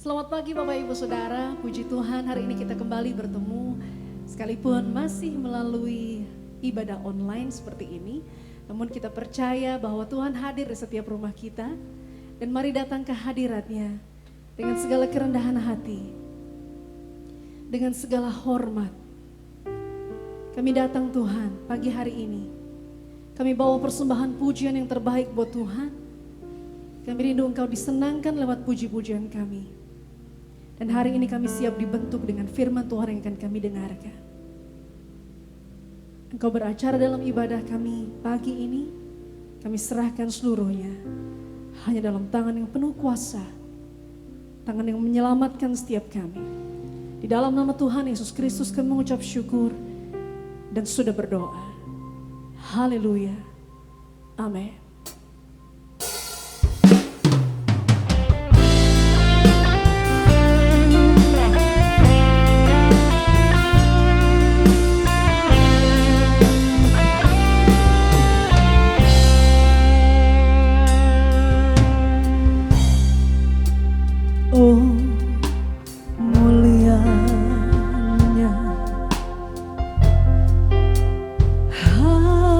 Selamat pagi Bapak Ibu Saudara, puji Tuhan hari ini kita kembali bertemu sekalipun masih melalui ibadah online seperti ini. Namun kita percaya bahwa Tuhan hadir di setiap rumah kita dan mari datang ke hadirat-Nya dengan segala kerendahan hati, dengan segala hormat. Kami datang Tuhan pagi hari ini, kami bawa persembahan pujian yang terbaik buat Tuhan. Kami rindu Engkau disenangkan lewat puji-pujian kami. Dan hari ini kami siap dibentuk dengan firman Tuhan yang akan kami dengarkan. Engkau beracara dalam ibadah kami pagi ini, kami serahkan seluruhnya hanya dalam tangan yang penuh kuasa, tangan yang menyelamatkan setiap kami. Di dalam nama Tuhan Yesus Kristus kami mengucap syukur dan sudah berdoa. Haleluya. Amin. Oh, mulianya hadirat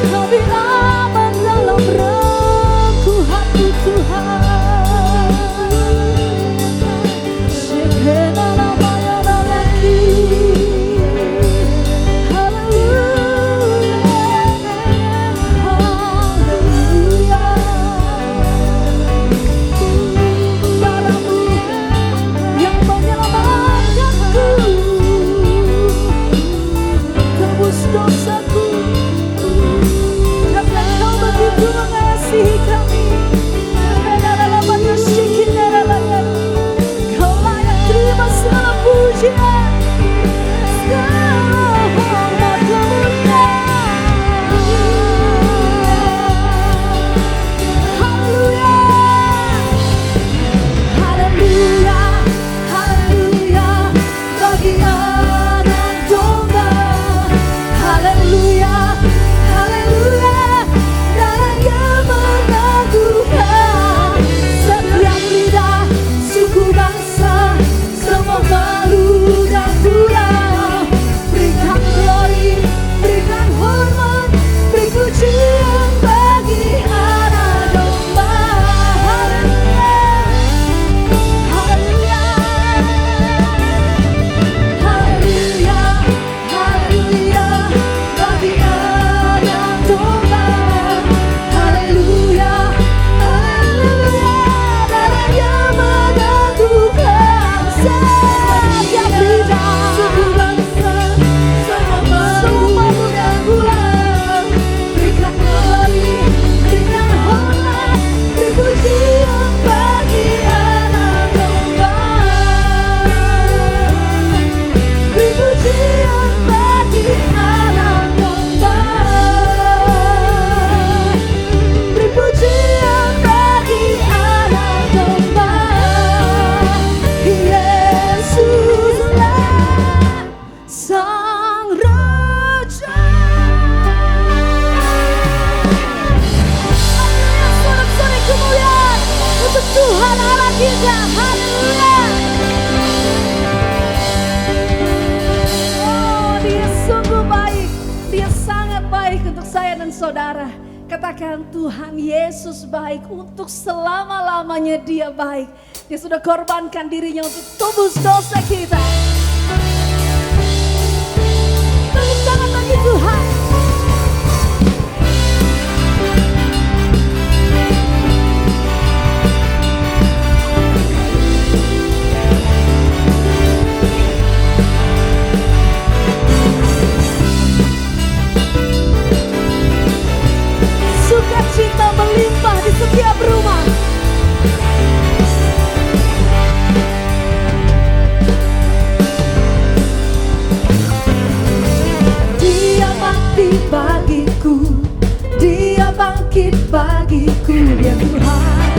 Lebih aman dalam rangku hati Tuhan. Shekena namanya lagi. Haleluya, haleluya. Darahmu yang menyelamatkanku, tebus dosaku. Karena Kau begitu mengasihi kami. Kau layak terima segala pujian, segala hormat kemuliaan. Haleluya, haleluya, haleluya bagi anak domba. Haleluya, haleluya, darah yang meneguhkan setiap lidah, suku bangsa, semua malu dan pulau. Berikan glory, berikan hormat, beri pujian bagi anak domba. Haleluya, haleluya, haleluya, haleluya bagi anak domba. Haleluya, haleluya, darah yang meneguhkan setiap lidah, suku bangsa, semua malu dan pulau. Berikan glory, berikan hormat, beri pujian bagi anak domba. Beri pujian bagi anak domba. Beri pujian bagi anak domba. Yesuslah Sang Raja. Haleluya, sorak-sorai kemuliaan untuk Tuhan Allah kita. Haleluya. Oh, Dia sungguh baik. Dia sangat baik untuk saya dan saudara. Katakan, Tuhan Yesus baik, untuk selama-lamanya Dia baik. Dia sudah korbankan dirinya untuk tebus dosa kita. Tepuk tangan bagi Tuhan. Sukacita melimpah di setiap rumah. Dia bangkit bagiku, Dia bangkit bagiku, Dia Tuhan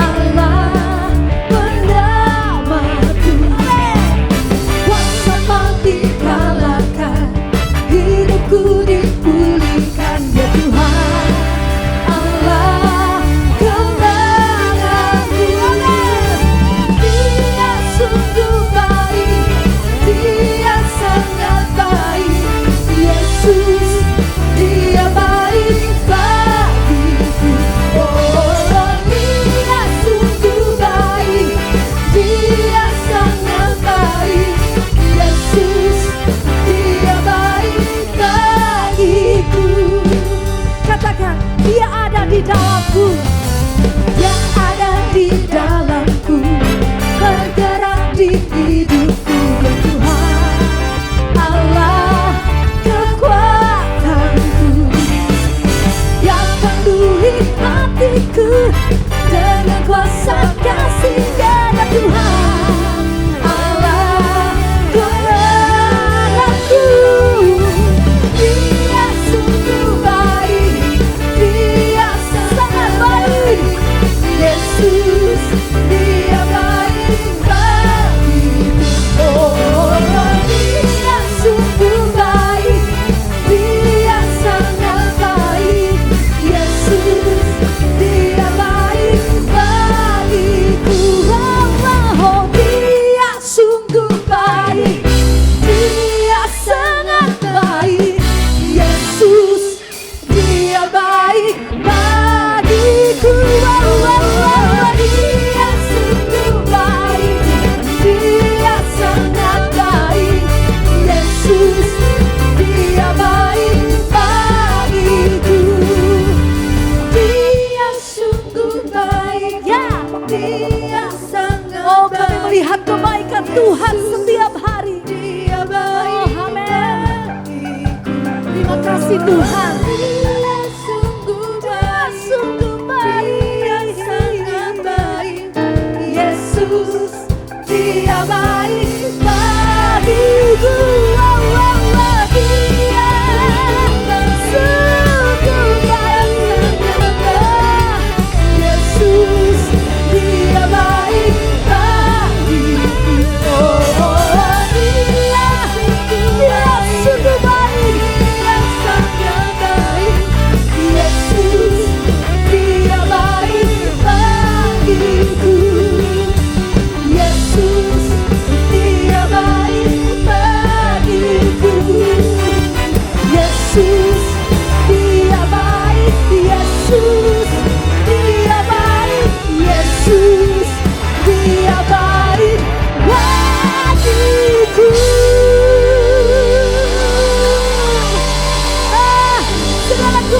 Allah pendamaiku. Kuasa mati kalahkan, hidupku dipulihkan, Dia Tuhan Allah kemenanganku. Dia sungguh baik, Dia sangat baik. Yesus, Dia baik bagiku. Oh, Dia sungguh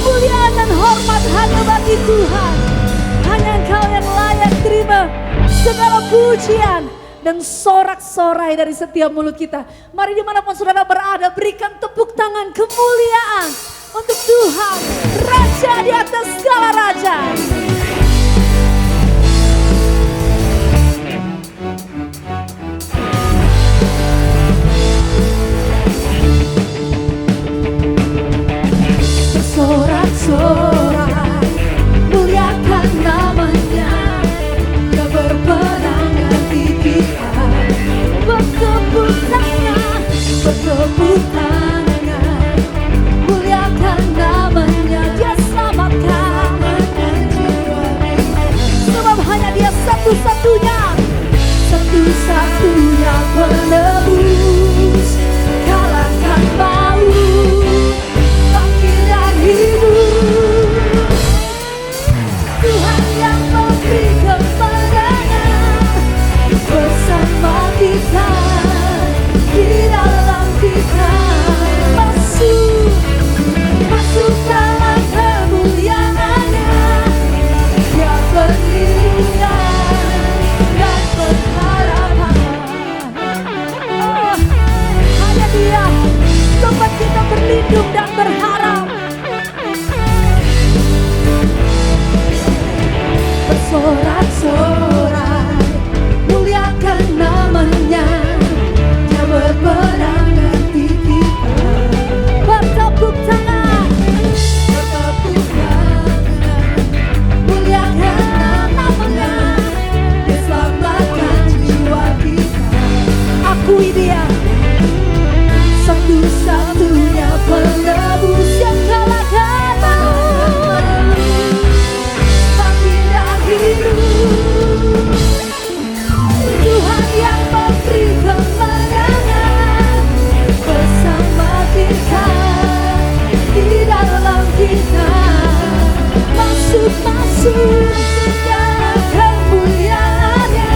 kemuliaan dan hormat hanya bagi Tuhan. Hanya Engkau yang layak terima segala pujian dan sorak-sorai dari setiap mulut kita. Mari dimanapun saudara berada, berikan tepuk tangan kemuliaan untuk Tuhan, Raja di atas segala raja. Sorak-sorai, muliakan namanya, Dia berperangan di kita. Bertepuk tangan, muliakan namanya, Dia selamatkan jiwa. Sebab hanya Dia satu-satunya penebus, kalahkan maut, bangkit dan hidup. Tuhan yang memberi kemenangan bersama kita, di dalam kita. Masuk dalam kemuliaan-Nya, Dia perlindungan dan pengharapan. Hanya Dia tempat kita berlindung dan berharap. Bersorak-sorai, muliakan namanya, Dia berperangan di kita. Bertepuk tangan, muliakan namanya, Dia selamatkan jiwa kita. Akui Dia satu-satunya penebus yang kalahkan maut, bangkit dan hidup. Tuhan yang memberi kemenangan bersama kita, di dalam kita. Masuk dalam kemuliaan-Nya,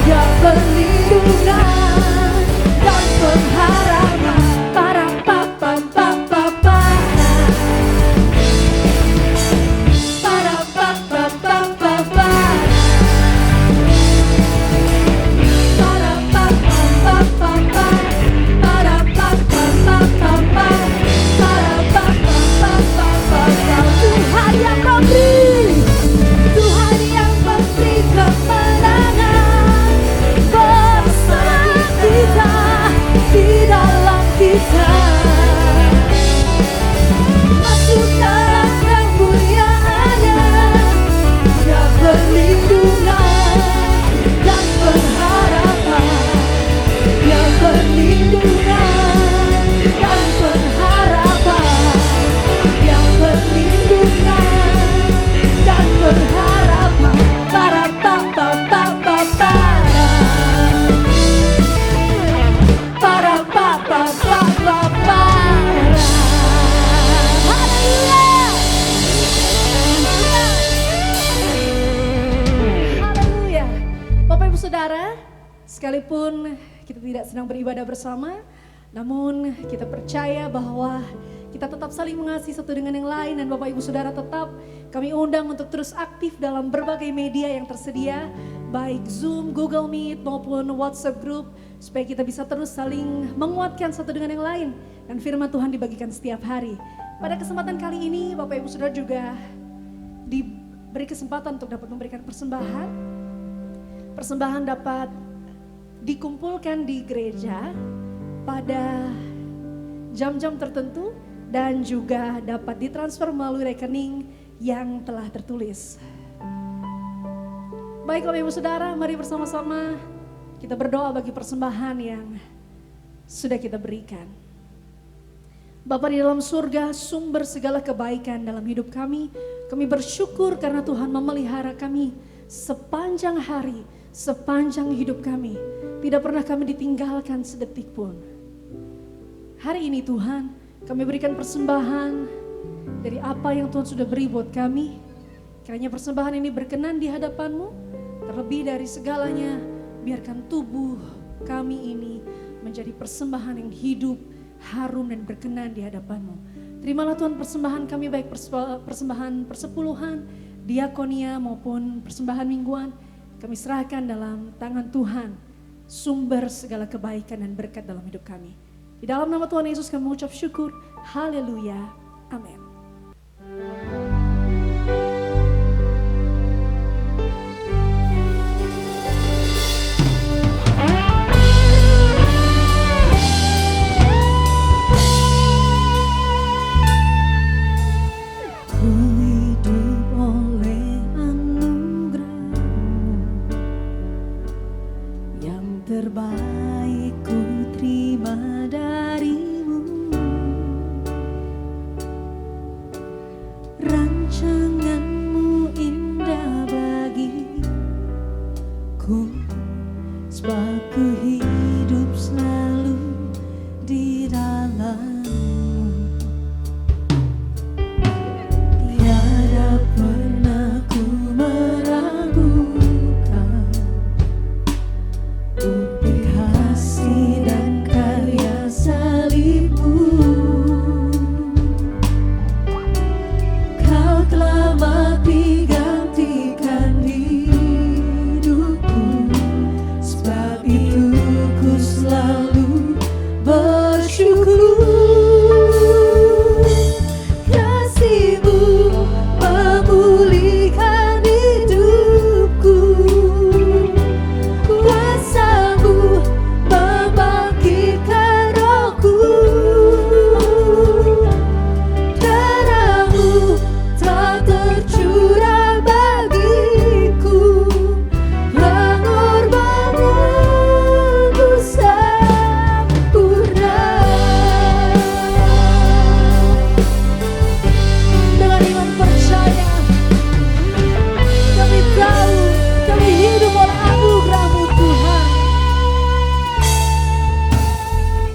Dia perlindungan dan pengharapan. Para papa papa para papa papa para papa papa para papa papa Tuhan yang memberi kemenangan bersama kita, di dalam kita. Masuk dalam kemuliaan-Nya, Dia perlindungan dan pengharapan. Dia perlindungan dan pengharapan. Dia perlindungan dan pengharapan. Para papa papa para papa papa para. Haleluya. Haleluya. Bapak Ibu Saudara, sekalipun kita tidak sedang beribadah bersama, namun kita percaya bahwa kita tetap saling mengasihi satu dengan yang lain. Dan Bapak Ibu Saudara, tetap kami undang untuk terus aktif dalam berbagai media yang tersedia, baik Zoom, Google Meet maupun WhatsApp Group, supaya kita bisa terus saling menguatkan satu dengan yang lain dan firman Tuhan dibagikan setiap hari. Pada kesempatan kali ini Bapak Ibu Saudara juga diberi kesempatan untuk dapat memberikan persembahan. Persembahan dapat dikumpulkan di gereja pada jam-jam tertentu dan juga dapat ditransfer melalui rekening yang telah tertulis. Baik Bapak Ibu Saudara, mari bersama-sama kita berdoa bagi persembahan yang sudah kita berikan. Bapa di dalam surga, sumber segala kebaikan dalam hidup kami bersyukur karena Tuhan memelihara kami sepanjang hari, sepanjang hidup kami. Tidak pernah kami ditinggalkan sedetik pun. Hari ini Tuhan, kami berikan persembahan dari apa yang Tuhan sudah beri buat kami. Kiranya persembahan ini berkenan di hadapan-Mu. Terlebih dari segalanya, biarkan tubuh kami ini menjadi persembahan yang hidup, harum dan berkenan di hadapan-Mu. Terimalah Tuhan persembahan kami, baik persembahan persepuluhan, diakonia maupun persembahan mingguan. Kami serahkan dalam tangan Tuhan, sumber segala kebaikan dan berkat dalam hidup kami. Di dalam nama Tuhan Yesus kami mengucap syukur. Haleluya. Amin. Terbaik ku terima darimu, rancanganmu indah bagiku, sebab ku hidup selalu di dalammu. Tiada pernah ku meragukan bukti kasih dan karya salibmu. Kau telah mati gantikan hidupku, sebab itu ku selalu bersyukur. Kasih-Mu memulihkan hidupku, kuasa-Mu membangkitkan rohku, darah-Mu tak tercurah bagiku, pengorbananmu sempurna. Dengan iman percaya, kami tahu kami hidup oleh anugerah-Mu Tuhan.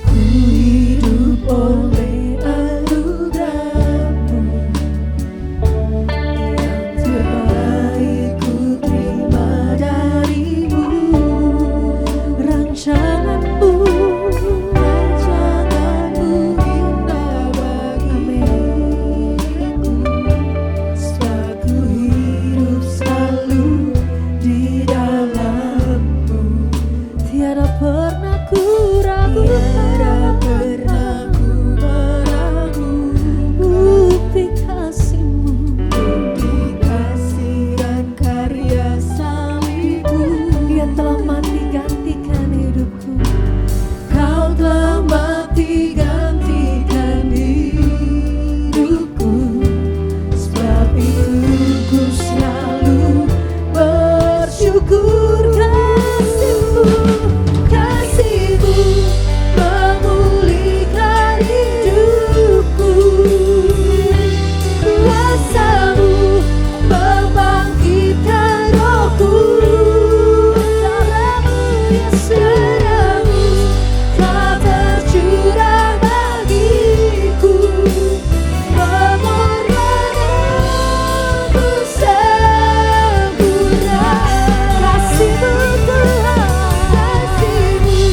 Ku hidup oleh anugerah-Mu, yang terbaik ku terima darimu, rancangan-Mu indah bagiku, sebab ku hidup selalu di dalammu. Tiada pernah ku ragu, bukti kasih-Mu, bukti kasih dan karya salibmu. Dia telah mati gantikan hidupku, Kau telah mati gantikan hidupku, sebab itu ku selalu bersyukur. Kasih-Mu memulihkan hidupku, kuasa-Mu membangkitkan rohku, darah-Mu Yesus tak tercurah bagiku, pengorbananmu sempurna. Kasih-Mu Tuhan, kasih-Mu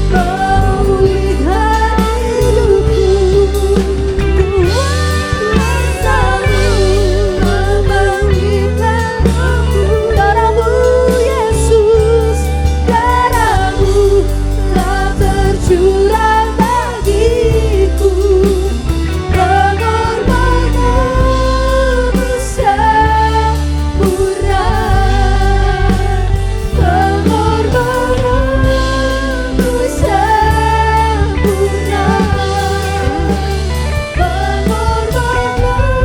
memulihkan hidupku, kuasa-Mu membangkitkan rohku, darah-Mu Yesus, darah-Mu tak tercurah bagiku, pengorbananmu sempurna, pengorbananmu sempurna, pengorbananmu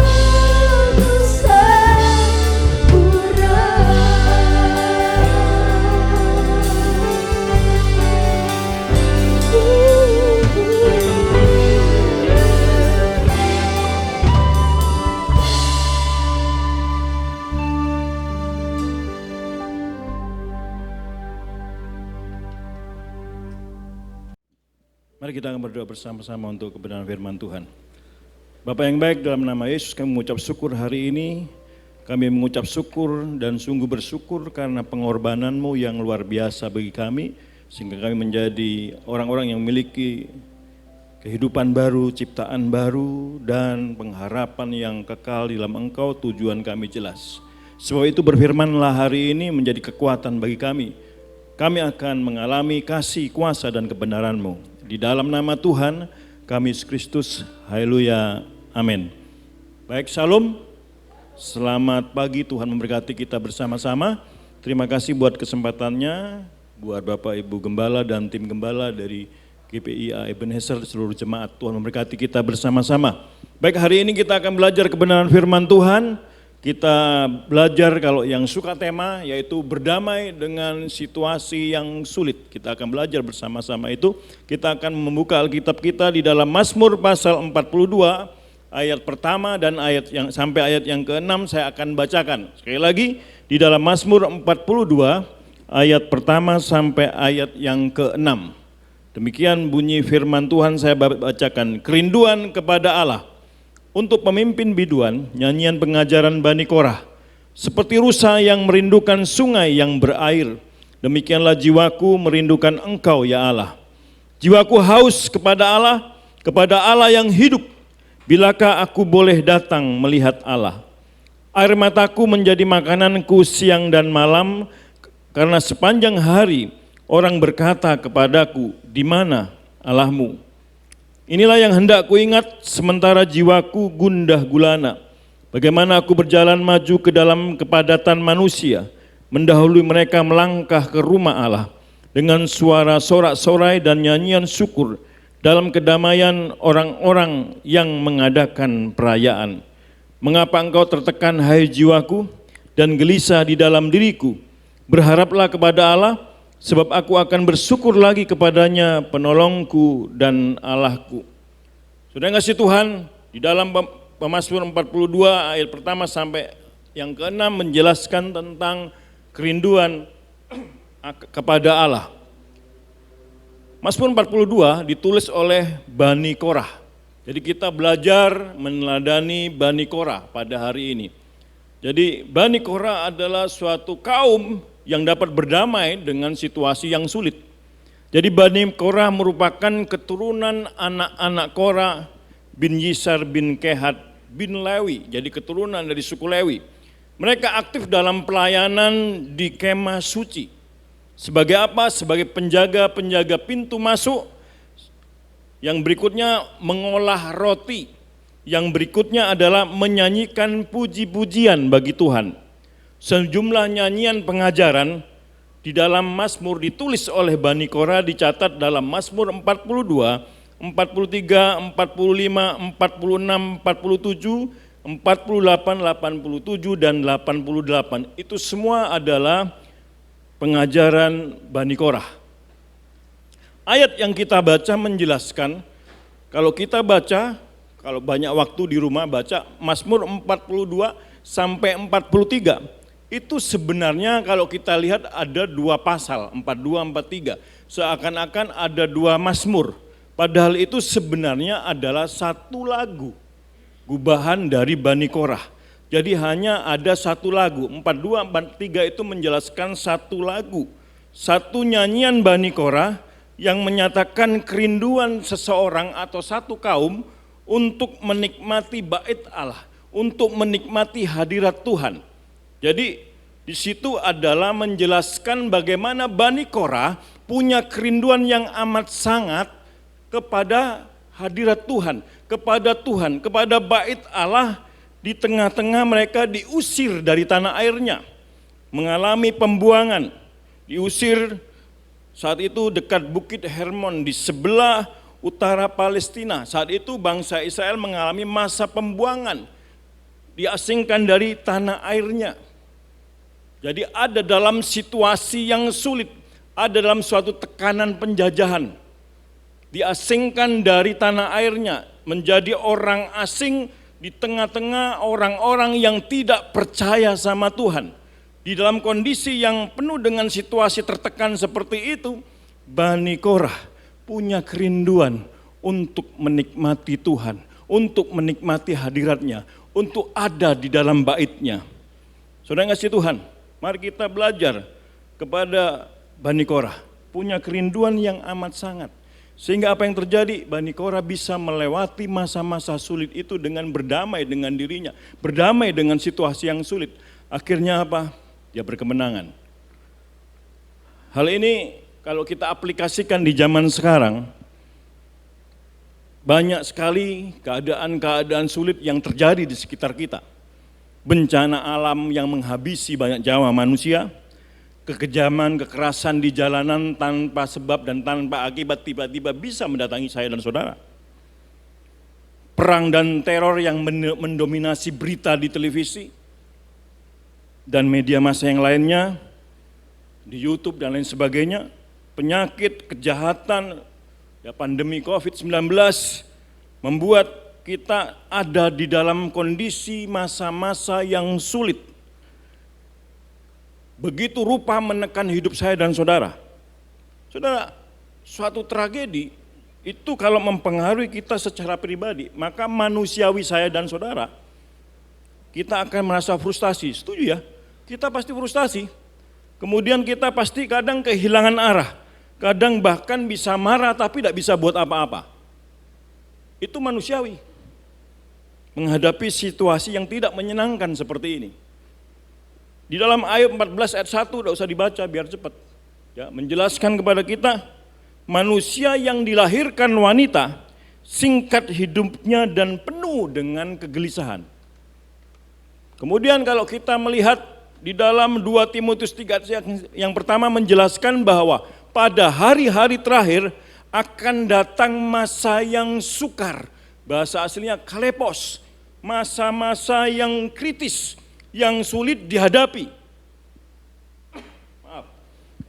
Mari kita akan berdoa bersama-sama untuk kebenaran firman Tuhan. Bapa yang baik, dalam nama Yesus kami mengucap syukur hari ini. Kami mengucap syukur dan sungguh bersyukur karena pengorbanan-Mu yang luar biasa bagi kami, sehingga kami menjadi orang-orang yang memiliki kehidupan baru, ciptaan baru, dan pengharapan yang kekal di dalam Engkau. Tujuan kami jelas. Sebab itu berfirmanlah hari ini menjadi kekuatan bagi kami. Kami akan mengalami kasih, kuasa, dan kebenaran-Mu. Di dalam nama Tuhan kami Yesus Kristus, haleluya, amin. Baik, shalom, selamat pagi, Tuhan memberkati kita bersama-sama. Terima kasih buat kesempatannya, buat Bapak Ibu Gembala dan tim Gembala dari GPIA Ebenezer, seluruh jemaat. Tuhan memberkati kita bersama-sama. Baik, hari ini kita akan belajar kebenaran firman Tuhan. Kita belajar kalau yang suka tema yaitu berdamai dengan situasi yang sulit. Kita akan belajar bersama-sama itu. Kita akan membuka Alkitab kita di dalam Mazmur pasal 42 ayat pertama dan sampai ayat yang ke-6 saya akan bacakan. Sekali lagi di dalam Mazmur 42 ayat pertama sampai ayat yang ke-6. Demikian bunyi firman Tuhan, saya bacakan. Kerinduan kepada Allah. Untuk pemimpin biduan, nyanyian pengajaran Bani Korah. Seperti rusa yang merindukan sungai yang berair, demikianlah jiwaku merindukan Engkau ya Allah. Jiwaku haus kepada Allah yang hidup. Bilakah aku boleh datang melihat Allah? Air mataku menjadi makananku siang dan malam, karena sepanjang hari orang berkata kepadaku, di mana Allahmu? Inilah yang hendak kuingat sementara jiwaku gundah gulana. Bagaimana aku berjalan maju ke dalam kepadatan manusia, mendahului mereka melangkah ke rumah Allah dengan suara sorak-sorai dan nyanyian syukur dalam kedamaian orang-orang yang mengadakan perayaan. Mengapa engkau tertekan hai jiwaku dan gelisah di dalam diriku? Berharaplah kepada Allah, sebab aku akan bersyukur lagi kepadanya, penolongku dan Allahku. Saudara kasih Tuhan, di dalam Mazmur 42 ayat pertama sampai yang ke-6 menjelaskan tentang kerinduan kepada Allah. Mazmur 42 ditulis oleh Bani Korah. Jadi kita belajar meneladani Bani Korah pada hari ini. Jadi Bani Korah adalah suatu kaum yang dapat berdamai dengan situasi yang sulit. Jadi Bani Korah merupakan keturunan anak-anak Korah bin Yisar bin Kehat bin Lewi, jadi keturunan dari suku Lewi. Mereka aktif dalam pelayanan di kemah suci. Sebagai apa? Sebagai penjaga-penjaga pintu masuk. Yang berikutnya mengolah roti. Yang berikutnya adalah menyanyikan puji-pujian bagi Tuhan. Sejumlah nyanyian pengajaran di dalam Mazmur ditulis oleh Bani Korah dicatat dalam Mazmur 42, 43, 45, 46, 47, 48, 87, dan 88. Itu semua adalah pengajaran Bani Korah. Ayat yang kita baca menjelaskan, kalau kita baca, kalau banyak waktu di rumah baca Mazmur 42 sampai 43. Itu sebenarnya kalau kita lihat ada dua pasal, 42, 43. Seakan-akan ada dua Mazmur. Padahal itu sebenarnya adalah satu lagu. Gubahan dari Bani Korah. Jadi hanya ada satu lagu. 42, 43 itu menjelaskan satu lagu. Satu nyanyian Bani Korah yang menyatakan kerinduan seseorang atau satu kaum untuk menikmati bait Allah. Untuk menikmati hadirat Tuhan. Jadi di situ adalah menjelaskan bagaimana Bani Korah punya kerinduan yang amat sangat kepada hadirat Tuhan, kepada bait Allah. Di tengah-tengah mereka diusir dari tanah airnya, mengalami pembuangan, diusir saat itu dekat Bukit Hermon di sebelah utara Palestina. Saat itu bangsa Israel mengalami masa pembuangan, diasingkan dari tanah airnya. Jadi ada dalam situasi yang sulit, ada dalam suatu tekanan penjajahan. Diasingkan dari tanah airnya, menjadi orang asing di tengah-tengah orang-orang yang tidak percaya sama Tuhan. Di dalam kondisi yang penuh dengan situasi tertekan seperti itu, Bani Korah punya kerinduan untuk menikmati Tuhan, untuk menikmati hadiratnya, untuk ada di dalam bait-Nya. Saudara kasih Tuhan, mari kita belajar kepada Bani Korah, punya kerinduan yang amat sangat. Sehingga apa yang terjadi? Bani Korah bisa melewati masa-masa sulit itu dengan berdamai dengan dirinya, berdamai dengan situasi yang sulit. Akhirnya apa? Dia berkemenangan. Hal ini kalau kita aplikasikan di zaman sekarang, banyak sekali keadaan-keadaan sulit yang terjadi di sekitar kita. Bencana alam yang menghabisi banyak nyawa manusia, kekejaman, kekerasan di jalanan tanpa sebab dan tanpa akibat tiba-tiba bisa mendatangi saya dan saudara. Perang dan teror yang mendominasi berita di televisi dan media massa yang lainnya, di YouTube dan lain sebagainya, penyakit, kejahatan, ya pandemi COVID-19 membuat kita ada di dalam kondisi masa-masa yang sulit. Begitu rupa menekan hidup saya dan saudara. Saudara, suatu tragedi itu kalau mempengaruhi kita secara pribadi, maka manusiawi saya dan saudara, kita akan merasa frustasi. Setuju ya? Kita pasti frustasi. Kemudian kita pasti kadang kehilangan arah. Kadang bahkan bisa marah tapi tidak bisa buat apa-apa. Itu manusiawi. Menghadapi situasi yang tidak menyenangkan seperti ini. Di dalam Ayub 14 ayat 1, tidak usah dibaca biar cepat. Ya, menjelaskan kepada kita, manusia yang dilahirkan wanita, singkat hidupnya dan penuh dengan kegelisahan. Kemudian kalau kita melihat di dalam 2 Timotius 3 yang pertama menjelaskan bahwa pada hari-hari terakhir akan datang masa yang sukar. Bahasa aslinya kalepos, masa-masa yang kritis, yang sulit dihadapi. Maaf.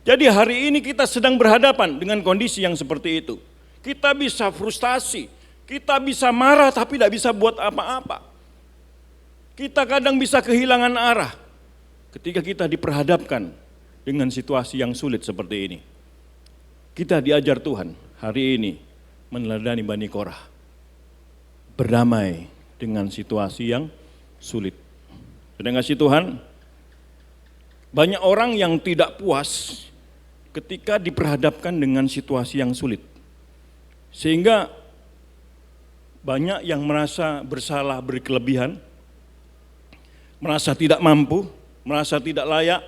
Jadi hari ini kita sedang berhadapan dengan kondisi yang seperti itu. Kita bisa frustasi, kita bisa marah tapi tidak bisa buat apa-apa. Kita kadang bisa kehilangan arah ketika kita diperhadapkan dengan situasi yang sulit seperti ini. Kita diajar Tuhan hari ini meneladani Bani Korah, berdamai dengan situasi yang sulit. Sudah ngasih Tuhan, banyak orang yang tidak puas ketika diperhadapkan dengan situasi yang sulit. Sehingga banyak yang merasa bersalah berkelebihan, merasa tidak mampu, merasa tidak layak.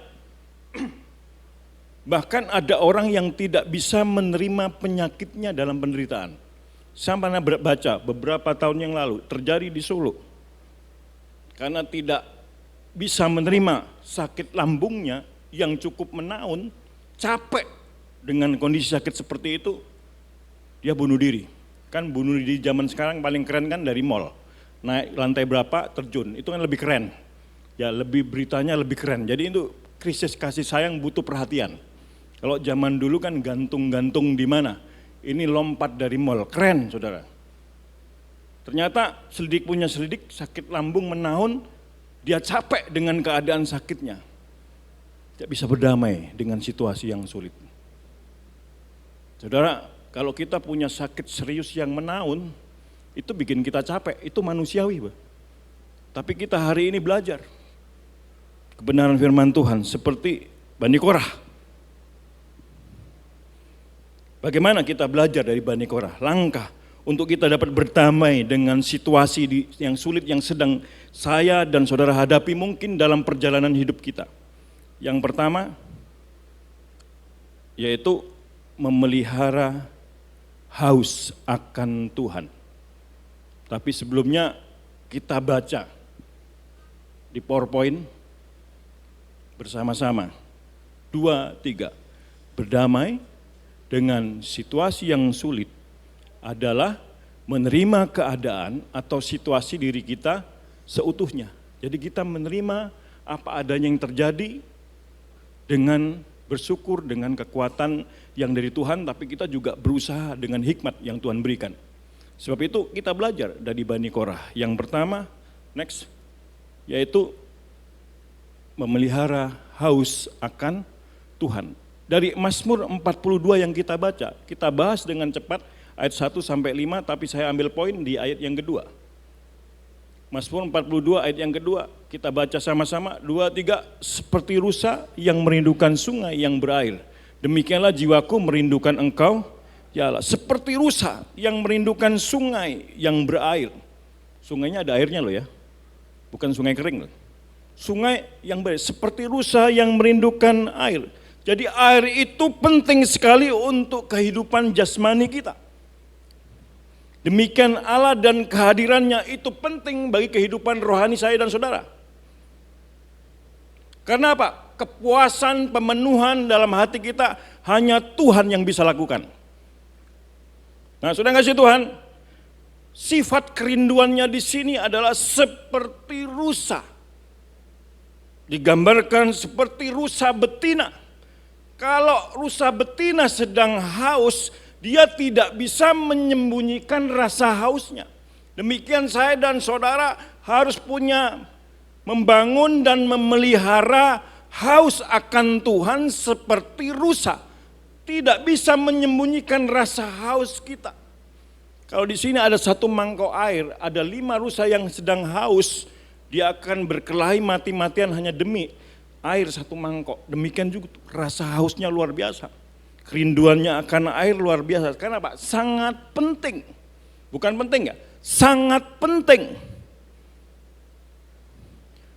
Bahkan ada orang yang tidak bisa menerima penyakitnya dalam penderitaan. Saya pernah baca beberapa tahun yang lalu terjadi di Solo. Karena tidak bisa menerima sakit lambungnya yang cukup menaun, capek dengan kondisi sakit seperti itu, dia bunuh diri. Kan bunuh diri zaman sekarang paling keren kan dari mall. Naik lantai berapa terjun, itu kan lebih keren. Ya lebih beritanya lebih keren. Jadi itu krisis kasih sayang butuh perhatian. Kalau zaman dulu kan gantung-gantung di mana? Ini lompat dari mall, keren saudara. Ternyata selidik punya selidik, sakit lambung menaun, dia capek dengan keadaan sakitnya. Tidak bisa berdamai dengan situasi yang sulit. Saudara, kalau kita punya sakit serius yang menaun, itu bikin kita capek, itu manusiawi. Tapi kita hari ini belajar kebenaran firman Tuhan seperti Bani Korah. Bagaimana kita belajar dari Bani Korah? Langkah untuk kita dapat berdamai dengan situasi yang sulit yang sedang saya dan saudara hadapi mungkin dalam perjalanan hidup kita. Yang pertama, yaitu memelihara haus akan Tuhan. Tapi sebelumnya kita baca di PowerPoint bersama-sama. 2, 3. Berdamai dengan situasi yang sulit adalah menerima keadaan atau situasi diri kita seutuhnya. Jadi kita menerima apa adanya yang terjadi dengan bersyukur, dengan kekuatan yang dari Tuhan, tapi kita juga berusaha dengan hikmat yang Tuhan berikan. Sebab itu kita belajar dari Bani Korah. Yang pertama, next, yaitu memelihara haus akan Tuhan. Dari Mazmur 42 yang kita baca, kita bahas dengan cepat ayat 1 sampai 5, tapi saya ambil poin di ayat yang kedua. Mazmur 42 ayat yang kedua, kita baca sama-sama, 2, 3, seperti rusa yang merindukan sungai yang berair. Demikianlah jiwaku merindukan Engkau, Ya Allah, seperti rusa yang merindukan sungai yang berair. Sungainya ada airnya loh ya, bukan sungai kering loh. Sungai yang berair, seperti rusa yang merindukan air. Jadi air itu penting sekali untuk kehidupan jasmani kita. Demikian Allah dan kehadirannya itu penting bagi kehidupan rohani saya dan saudara. Karena apa? Kepuasan, pemenuhan dalam hati kita hanya Tuhan yang bisa lakukan. Nah, sudah ngasih Tuhan, sifat kerinduannya di sini adalah seperti rusa. Digambarkan seperti rusa betina. Kalau rusa betina sedang haus, dia tidak bisa menyembunyikan rasa hausnya. Demikian saya dan saudara harus punya membangun dan memelihara haus akan Tuhan seperti rusa. Tidak bisa menyembunyikan rasa haus kita. Kalau di sini ada satu mangkok air, ada 5 rusa yang sedang haus, dia akan berkelahi mati-matian hanya demi air 1 mangkok. Demikian juga rasa hausnya luar biasa. Kerinduannya akan air luar biasa. Karena apa? Sangat penting. Bukan penting ya? Sangat penting.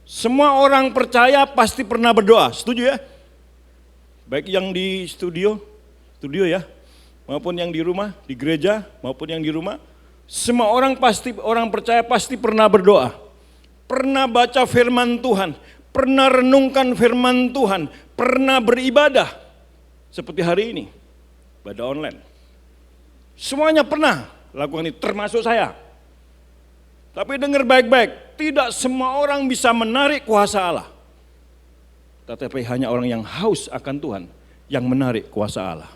Semua orang percaya pasti pernah berdoa, setuju ya? Baik yang di studio ya, maupun yang di rumah, di gereja, maupun yang di rumah. Semua orang percaya pasti pernah berdoa. Pernah baca firman Tuhan, pernah renungkan firman Tuhan, pernah beribadah. Seperti hari ini, ibadah online. Semuanya pernah lakukan itu, termasuk saya. Tapi dengar baik-baik, tidak semua orang bisa menarik kuasa Allah. Tetapi hanya orang yang haus akan Tuhan yang menarik kuasa Allah.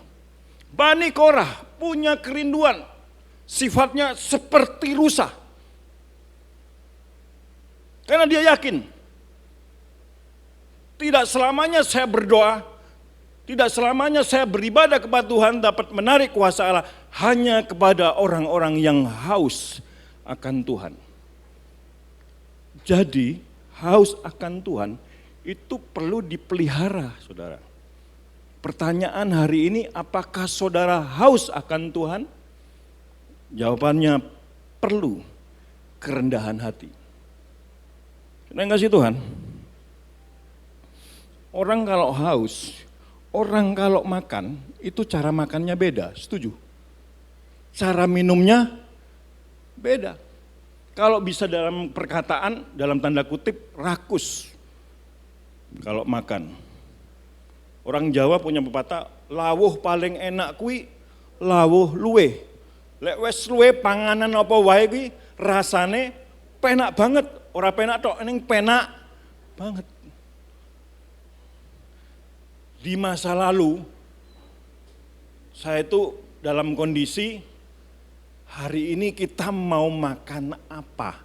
Bani Korah punya kerinduan, sifatnya seperti rusa. Karena dia yakin, tidak selamanya saya berdoa, tidak selamanya saya beribadah kepada Tuhan dapat menarik kuasa Allah, hanya kepada orang-orang yang haus akan Tuhan. Jadi haus akan Tuhan itu perlu dipelihara, saudara. Pertanyaan hari ini, apakah saudara haus akan Tuhan? Jawabannya perlu kerendahan hati. Sudah kasih Tuhan? Orang kalau haus, orang kalau makan, itu cara makannya beda, setuju? Cara minumnya beda. Kalau bisa dalam perkataan, dalam tanda kutip, rakus. Kalau makan. Orang Jawa punya pepatah, lawuh paling enak kui, lawuh luwe. Lek wes luwe panganan apa wae kui, rasane penak banget. Ora penak tok, ning penak banget. Di masa lalu, saya itu dalam kondisi, hari ini kita mau makan apa?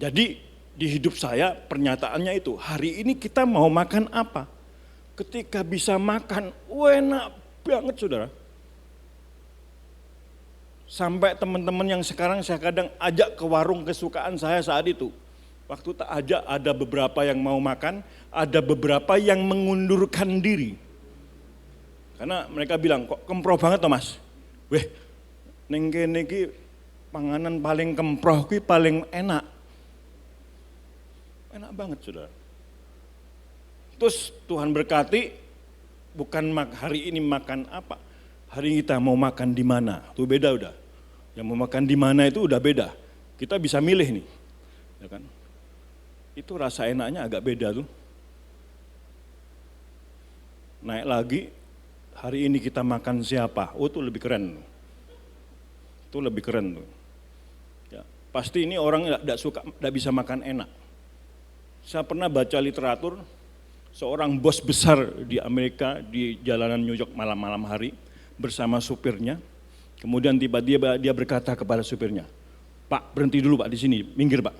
Jadi di hidup saya pernyataannya itu, hari ini kita mau makan apa? Ketika bisa makan, enak banget saudara. Sampai teman-teman yang sekarang saya kadang ajak ke warung kesukaan saya saat itu. Waktu tak ajak ada beberapa yang mau makan, ada beberapa yang mengundurkan diri. Karena mereka bilang, kok kemproh banget toh mas? Weh, ning kene iki panganan paling kemproh ki paling enak. Enak banget saudara. Terus Tuhan berkati, bukan hari ini makan apa, hari kita mau makan di mana, itu beda udah. Yang mau makan di mana itu udah beda. Kita bisa milih nih, ya kan? Itu rasa enaknya agak beda tuh. Naik lagi, hari ini kita makan siapa? Oh itu lebih keren. Itu lebih keren tuh. Ya, pasti ini orang tidak bisa makan enak. Saya pernah baca literatur, seorang bos besar di Amerika di jalanan New York malam-malam hari bersama supirnya. Kemudian tiba-tiba dia berkata kepada supirnya, Pak berhenti dulu Pak di sini, minggir Pak.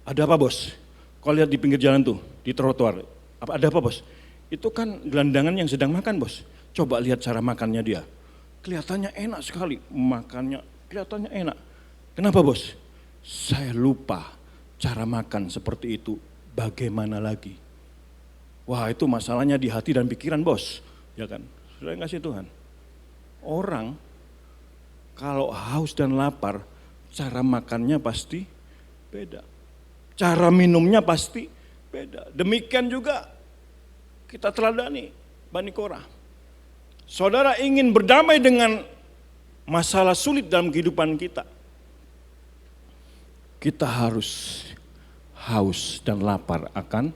Ada apa bos? Kau lihat di pinggir jalan tuh, di trotoar. Ada apa bos? Itu kan gelandangan yang sedang makan bos. Coba lihat cara makannya dia. Kelihatannya enak sekali, makannya kelihatannya enak. Kenapa bos? Saya lupa cara makan seperti itu. Bagaimana lagi? Wah itu masalahnya di hati dan pikiran bos, ya kan? Saudara yang kasih Tuhan, orang kalau haus dan lapar, cara makannya pasti beda. Cara minumnya pasti beda. Demikian juga kita teladani Bani Korah. Saudara ingin berdamai dengan masalah sulit dalam kehidupan kita. Kita harus haus dan lapar akan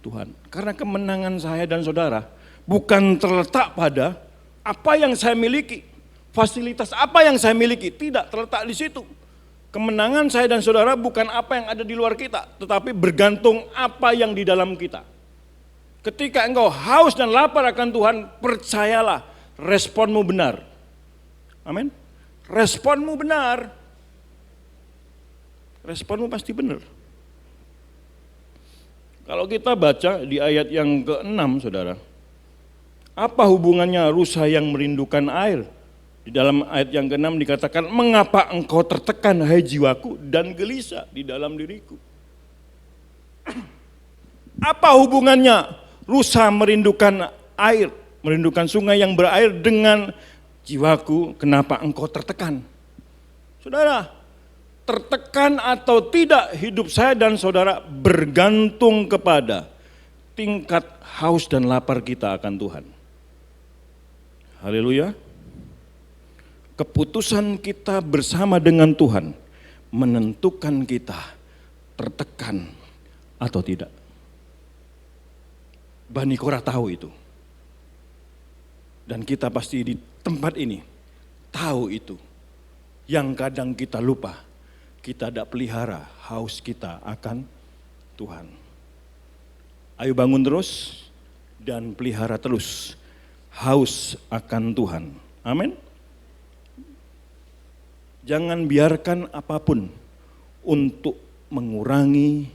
Tuhan. Karena kemenangan saya dan saudara bukan terletak pada apa yang saya miliki, fasilitas apa yang saya miliki, tidak terletak di situ. Kemenangan saya dan saudara bukan apa yang ada di luar kita, tetapi bergantung apa yang di dalam kita. Ketika engkau haus dan lapar akan Tuhan, percayalah responmu benar. Amin. Responmu benar. Responmu pasti benar. Kalau kita baca di ayat yang ke-6 saudara, apa hubungannya rusa yang merindukan air? Di dalam ayat yang ke-6 dikatakan, mengapa engkau tertekan hai jiwaku dan gelisah di dalam diriku? Apa hubungannya rusa merindukan air, merindukan sungai yang berair dengan jiwaku, kenapa engkau tertekan? Saudara, tertekan atau tidak hidup saya dan saudara bergantung kepada tingkat haus dan lapar kita akan Tuhan. Haleluya. Keputusan kita bersama dengan Tuhan menentukan kita tertekan atau tidak. Bani Korah tahu itu. Dan kita pasti di tempat ini tahu itu. Yang kadang kita lupa. Kita tidak pelihara haus kita akan Tuhan. Ayo bangun terus dan pelihara terus haus akan Tuhan. Amin. Jangan biarkan apapun untuk mengurangi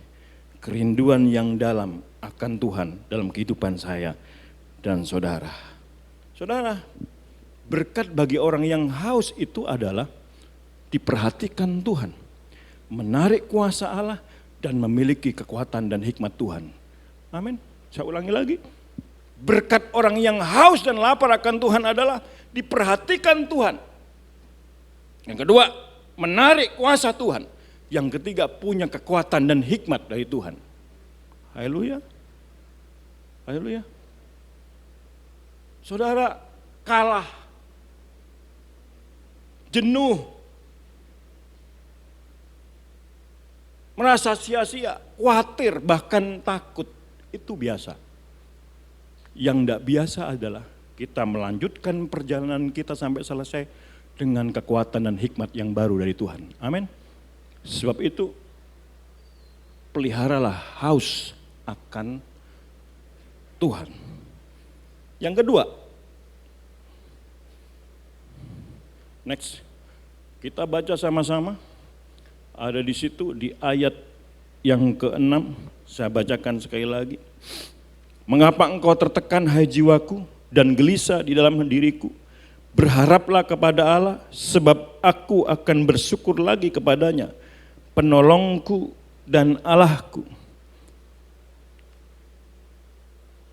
kerinduan yang dalam akan Tuhan dalam kehidupan saya dan saudara. Saudara, berkat bagi orang yang haus itu adalah diperhatikan Tuhan, menarik kuasa Allah dan memiliki kekuatan dan hikmat Tuhan. Amin. Saya ulangi lagi. Berkat orang yang haus dan lapar akan Tuhan adalah diperhatikan Tuhan. Yang kedua, menarik kuasa Tuhan. Yang ketiga, punya kekuatan dan hikmat dari Tuhan. Haleluya. Haleluya. Saudara kalah, jenuh, merasa sia-sia, khawatir, bahkan takut, itu biasa. Yang tidak biasa adalah kita melanjutkan perjalanan kita sampai selesai dengan kekuatan dan hikmat yang baru dari Tuhan. Amin. Sebab itu, peliharalah haus akan Tuhan. Yang kedua, next, kita baca sama-sama. Ada di situ di ayat yang ke-6, saya bacakan sekali lagi. Mengapa engkau tertekan hai jiwaku dan gelisah di dalam diriku? Berharaplah kepada Allah, sebab aku akan bersyukur lagi kepadanya, penolongku dan Allahku.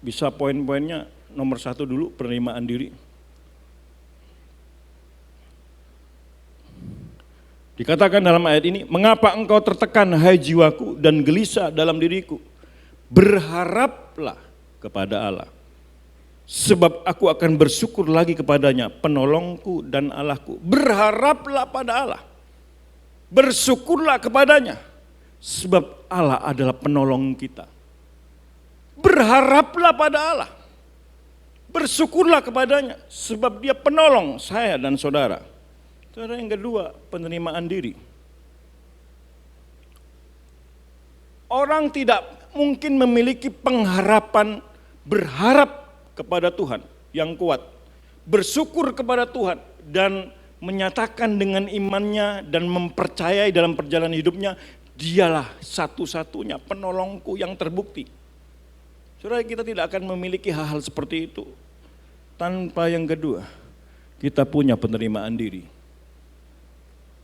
Bisa poin-poinnya nomor 1 dulu, penerimaan diri. Dikatakan dalam ayat ini, mengapa engkau tertekan hai jiwaku dan gelisah dalam diriku? Berharaplah kepada Allah. Sebab aku akan bersyukur lagi kepadanya, penolongku dan Allahku. Berharaplah pada Allah. Bersyukurlah kepadanya. Sebab Allah adalah penolong kita. Berharaplah pada Allah. Bersyukurlah kepadanya. Sebab dia penolong saya dan saudara. Saudara, yang kedua, penerimaan diri. Orang tidak mungkin memiliki pengharapan berharap kepada Tuhan yang kuat, bersyukur kepada Tuhan dan menyatakan dengan imannya dan mempercayai dalam perjalanan hidupnya, dialah satu-satunya penolongku yang terbukti. Saudara, kita tidak akan memiliki hal-hal seperti itu tanpa yang kedua, kita punya penerimaan diri.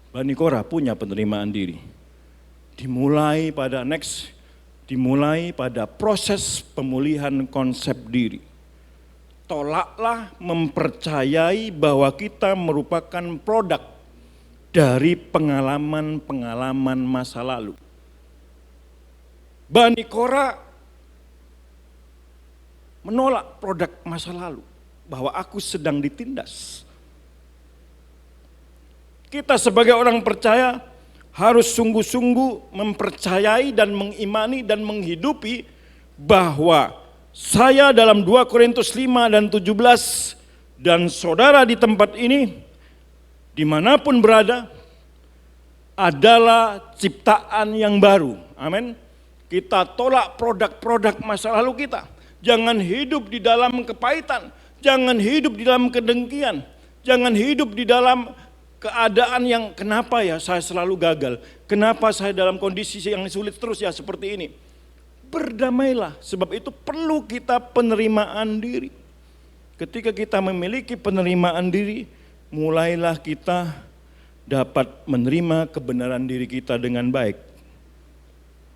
Bani Korah punya penerimaan diri. Dimulai pada proses pemulihan konsep diri. tolaklah mempercayai bahwa kita merupakan produk dari pengalaman-pengalaman masa lalu. Bani Korah menolak produk masa lalu, bahwa aku sedang ditindas. Kita sebagai orang percaya harus sungguh-sungguh mempercayai dan mengimani dan menghidupi bahwa saya dalam 2 Korintus 5 dan 17 dan saudara di tempat ini dimanapun berada adalah ciptaan yang baru. Amin. Kita tolak produk-produk masa lalu kita. Jangan hidup di dalam kepahitan, jangan hidup di dalam kedengkian, jangan hidup di dalam keadaan yang kenapa ya saya selalu gagal, kenapa saya dalam kondisi yang sulit terus ya seperti ini. Berdamailah, sebab itu perlu kita penerimaan diri. Ketika kita memiliki penerimaan diri, mulailah kita dapat menerima kebenaran diri kita dengan baik.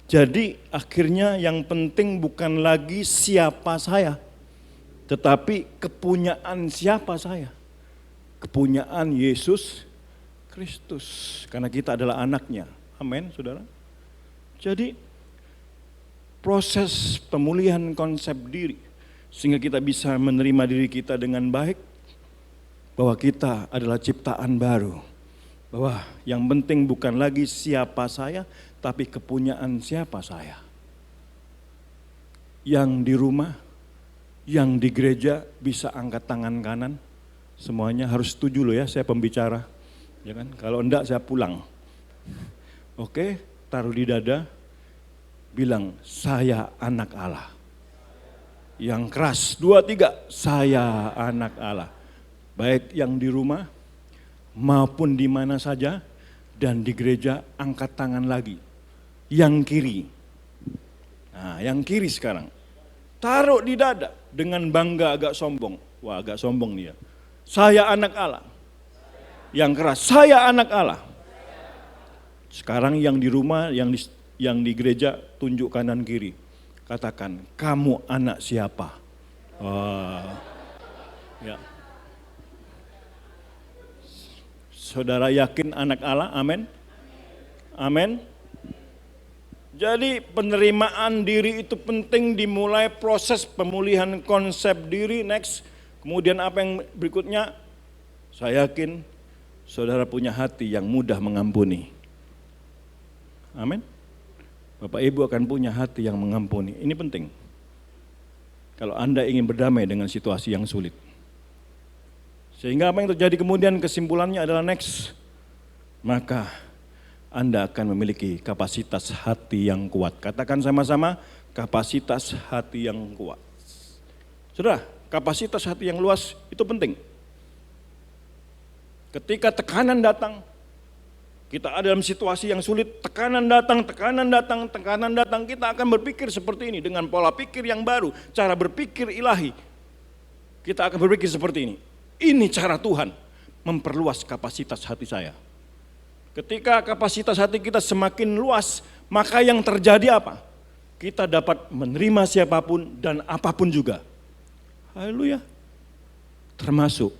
Jadi akhirnya yang penting bukan lagi siapa saya, tetapi kepunyaan siapa saya. Kepunyaan Yesus Kristus, karena kita adalah anaknya. Amin, saudara. Jadi proses pemulihan konsep diri, sehingga kita bisa menerima diri kita dengan baik, bahwa kita adalah ciptaan baru. Bahwa yang penting bukan lagi siapa saya, tapi kepunyaan siapa saya. Yang di rumah, yang di gereja bisa angkat tangan kanan. Semuanya harus setuju loh ya, saya pembicara. Ya kan? Kalau enggak saya pulang. Oke, taruh di dada, bilang saya anak Allah. Yang keras, 2, 3, saya anak Allah. Baik yang di rumah maupun di mana saja, dan di gereja angkat tangan lagi. Yang kiri. Nah, yang kiri sekarang. Taruh di dada dengan bangga agak sombong. Wah, agak sombong nih ya. Saya anak Allah. Yang keras, saya anak Allah. Sekarang yang di rumah, yang di gereja tunjuk kanan kiri. Katakan, kamu anak siapa? Ya. Saudara yakin anak Allah? Amin. Amin. Jadi penerimaan diri itu penting, dimulai proses pemulihan konsep diri. Next, kemudian apa yang berikutnya? Saya yakin saudara punya hati yang mudah mengampuni. Amin. Bapak Ibu akan punya hati yang mengampuni. Ini penting. Kalau Anda ingin berdamai dengan situasi yang sulit. Sehingga apa yang terjadi kemudian kesimpulannya adalah next. Maka Anda akan memiliki kapasitas hati yang kuat. Katakan sama-sama, kapasitas hati yang kuat. Saudara, kapasitas hati yang luas itu penting. Ketika tekanan datang, kita ada dalam situasi yang sulit, tekanan datang, kita akan berpikir seperti ini dengan pola pikir yang baru, cara berpikir ilahi. Kita akan berpikir seperti ini. Ini cara Tuhan memperluas kapasitas hati saya. Ketika kapasitas hati kita semakin luas, maka yang terjadi apa? Kita dapat menerima siapapun dan apapun juga. Haleluya. Termasuk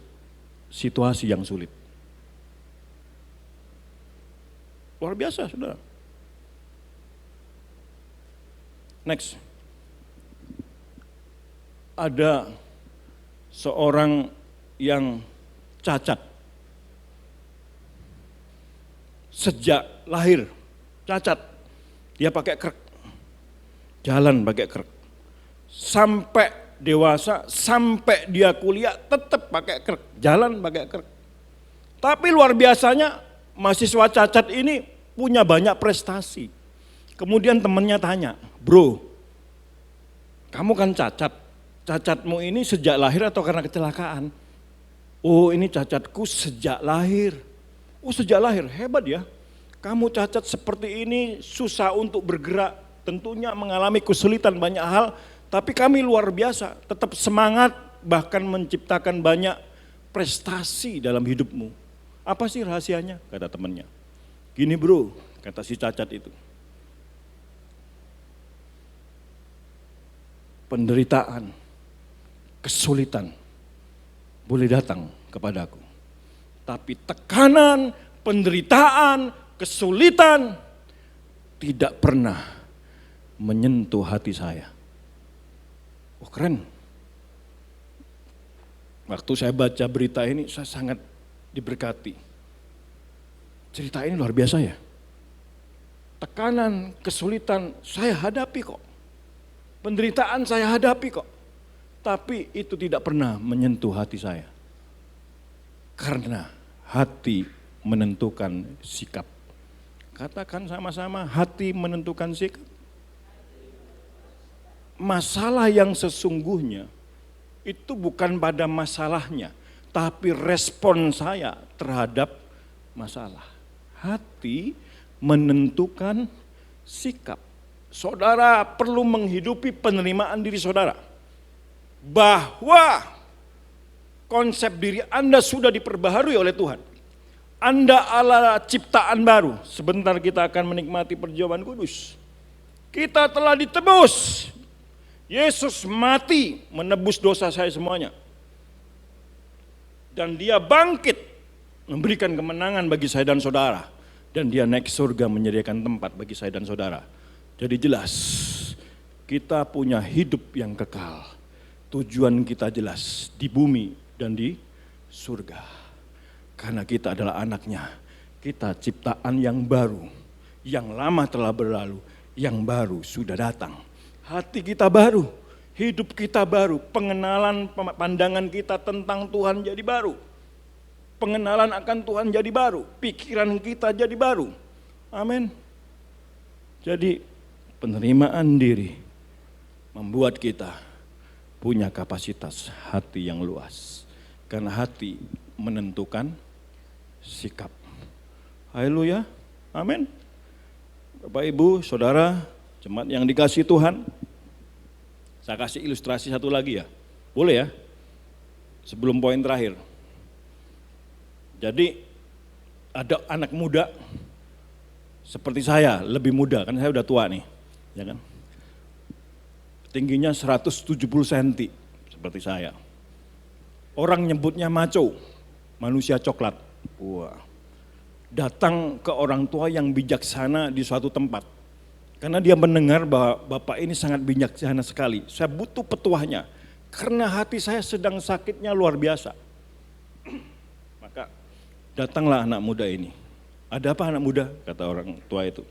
situasi yang sulit. Luar biasa, saudara. Next. Ada seorang yang cacat. Sejak lahir, cacat. Dia pakai krek. Jalan pakai krek. Sampai dewasa, sampai dia kuliah tetap pakai krek. Jalan pakai krek. Tapi luar biasanya mahasiswa cacat ini punya banyak prestasi. Kemudian temannya tanya, bro, kamu kan cacat, cacatmu ini sejak lahir atau karena kecelakaan? Oh, ini cacatku sejak lahir. Oh, sejak lahir, hebat ya. Kamu cacat seperti ini, susah untuk bergerak, tentunya mengalami kesulitan banyak hal, tapi kami luar biasa, tetap semangat, bahkan menciptakan banyak prestasi dalam hidupmu. Apa sih rahasianya? Kata temannya. Gini bro, kata si cacat itu. Penderitaan, kesulitan, boleh datang kepadaku. Tapi tekanan, penderitaan, kesulitan tidak pernah menyentuh hati saya. Oh keren. Waktu saya baca berita ini saya sangat diberkati. Cerita ini luar biasa ya. Tekanan, kesulitan saya hadapi kok. Penderitaan saya hadapi kok. Tapi itu tidak pernah menyentuh hati saya. Karena hati menentukan sikap. Katakan sama-sama, hati menentukan sikap. Masalah yang sesungguhnya itu bukan pada masalahnya, tapi respon saya terhadap masalah. Hati menentukan sikap. Saudara perlu menghidupi penerimaan diri saudara. Bahwa konsep diri Anda sudah diperbaharui oleh Tuhan. Anda adalah ciptaan baru. Sebentar kita akan menikmati perjamuan kudus. Kita telah ditebus. Yesus mati menebus dosa saya semuanya. Dan dia bangkit memberikan kemenangan bagi saya dan saudara. Dan dia naik surga menyediakan tempat bagi saya dan saudara. Jadi jelas kita punya hidup yang kekal. Tujuan kita jelas di bumi dan di surga. Karena kita adalah anaknya, kita ciptaan yang baru, yang lama telah berlalu, yang baru sudah datang. Hati kita baru, hidup kita baru, pengenalan pandangan kita tentang Tuhan jadi baru. Pengenalan akan Tuhan jadi baru, pikiran kita jadi baru. Amin. Jadi penerimaan diri membuat kita punya kapasitas hati yang luas. Karena hati menentukan sikap. Haleluya, amin. Bapak Ibu, Saudara, jemaat yang dikasihi Tuhan, saya kasih ilustrasi satu lagi ya, boleh ya, sebelum poin terakhir. Jadi ada anak muda seperti saya, lebih muda, kan saya udah tua nih, ya kan. Tingginya 170 cm seperti saya. Orang nyebutnya maco, manusia coklat. Wah. Datang ke orang tua yang bijaksana di suatu tempat. Karena dia mendengar bahwa bapak ini sangat bijaksana sekali. Saya butuh petuahnya. Karena hati saya sedang sakitnya luar biasa. Maka datanglah anak muda ini. Ada apa anak muda? Kata orang tua itu.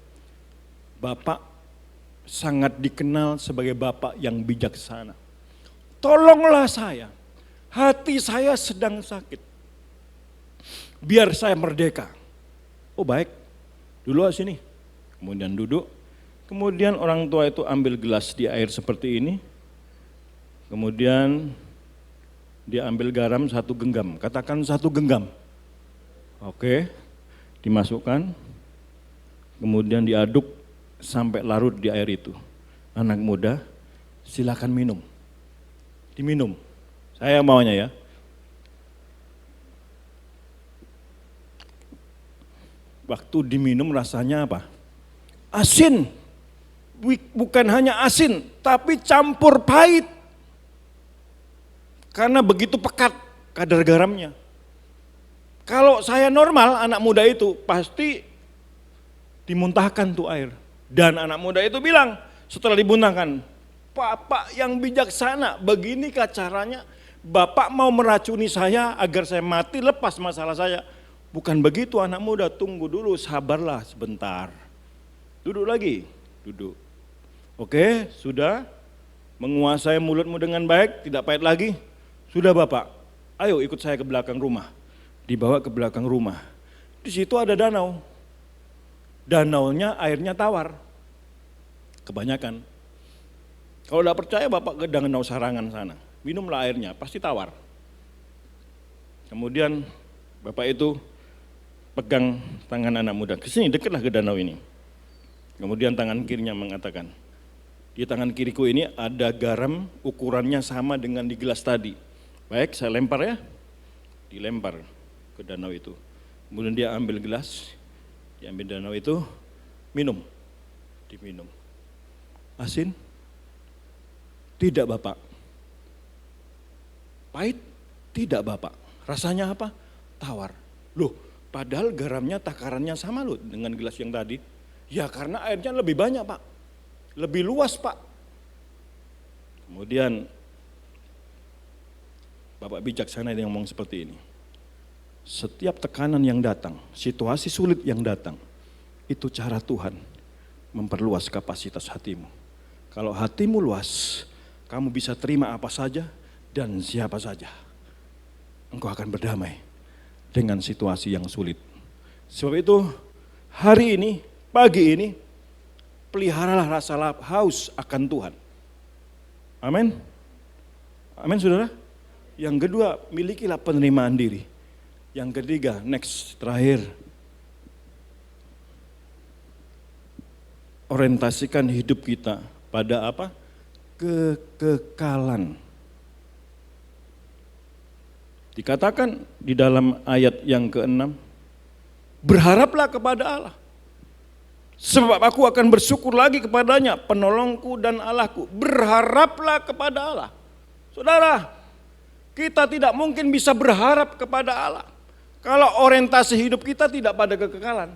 Bapak sangat dikenal sebagai bapak yang bijaksana. Tolonglah saya. Hati saya sedang sakit. Biar saya merdeka. Oh baik, dulu sini. Kemudian duduk. Kemudian orang tua itu ambil gelas di air seperti ini. Kemudian dia ambil garam 1 genggam. Katakan 1 genggam. Oke, dimasukkan. Kemudian diaduk sampai larut di air itu. Anak muda, silakan minum. Diminum. Saya maunya ya. Waktu diminum rasanya apa? Asin. Bukan hanya asin, tapi campur pahit. Karena begitu pekat kadar garamnya. Kalau saya normal, anak muda itu pasti dimuntahkan tuh air. Dan anak muda itu bilang setelah dimuntahkan, Bapak yang bijaksana, beginikah caranya? Bapak mau meracuni saya agar saya mati lepas masalah saya. Bukan begitu anak muda, tunggu dulu, sabarlah sebentar. Duduk lagi, duduk. Oke, sudah menguasai mulutmu dengan baik, tidak pahit lagi. Sudah Bapak, ayo ikut saya ke belakang rumah. Dibawa ke belakang rumah. Di situ ada danau. Danaunya airnya tawar. Kebanyakan. Kalau tidak percaya Bapak ke danau Sarangan sana. Minumlah airnya, pasti tawar. Kemudian Bapak itu pegang tangan anak muda. Kesini, dekatlah ke danau ini. Kemudian tangan kirinya mengatakan, di tangan kiriku ini ada garam ukurannya sama dengan di gelas tadi. Baik, saya lempar ya. Dilempar ke danau itu. Kemudian dia ambil gelas, diambil danau itu, minum. Diminum. Asin? Tidak Bapak. Pahit? Tidak Bapak. Rasanya apa? Tawar. Loh, padahal garamnya takarannya sama loh dengan gelas yang tadi. Ya karena airnya lebih banyak Pak. Lebih luas Pak. Kemudian Bapak bijaksana yang ngomong seperti ini. Setiap tekanan yang datang, situasi sulit yang datang, itu cara Tuhan memperluas kapasitas hatimu. Kalau hatimu luas, kamu bisa terima apa saja dan siapa saja. Engkau akan berdamai dengan situasi yang sulit. Sebab itu hari ini, pagi ini, peliharalah rasa haus akan Tuhan. Amin. Amin saudara. Yang kedua, milikilah penerimaan diri. Yang ketiga, next, terakhir. Orientasikan hidup kita pada apa? Kekekalan. Dikatakan di dalam ayat yang ke-6, berharaplah kepada Allah. Sebab aku akan bersyukur lagi kepadanya, penolongku dan Allahku. Berharaplah kepada Allah. Saudara, kita tidak mungkin bisa berharap kepada Allah kalau orientasi hidup kita tidak pada kekekalan.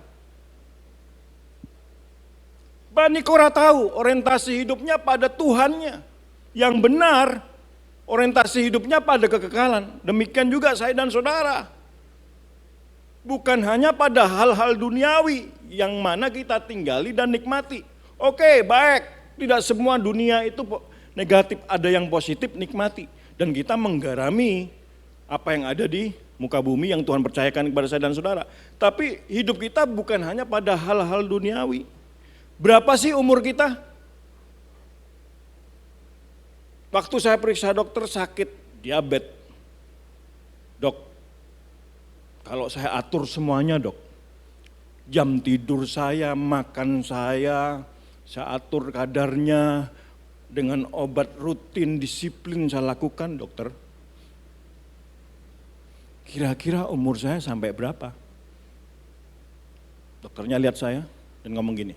Bani Korah tahu orientasi hidupnya pada Tuhannya. Yang benar, orientasi hidupnya pada kekekalan. Demikian juga saya dan saudara. Bukan hanya pada hal-hal duniawi yang mana kita tinggali dan nikmati. Oke, baik. Tidak semua dunia itu negatif, ada yang positif, nikmati. Dan kita menggarami apa yang ada di muka bumi yang Tuhan percayakan kepada saya dan saudara. Tapi hidup kita bukan hanya pada hal-hal duniawi. Berapa sih umur kita? Waktu saya periksa dokter sakit diabetes. Dok, kalau saya atur semuanya dok. Jam tidur saya, makan saya atur kadarnya. Dengan obat rutin, disiplin saya lakukan dokter. Kira-kira umur saya sampai berapa? Dokternya lihat saya dan ngomong gini,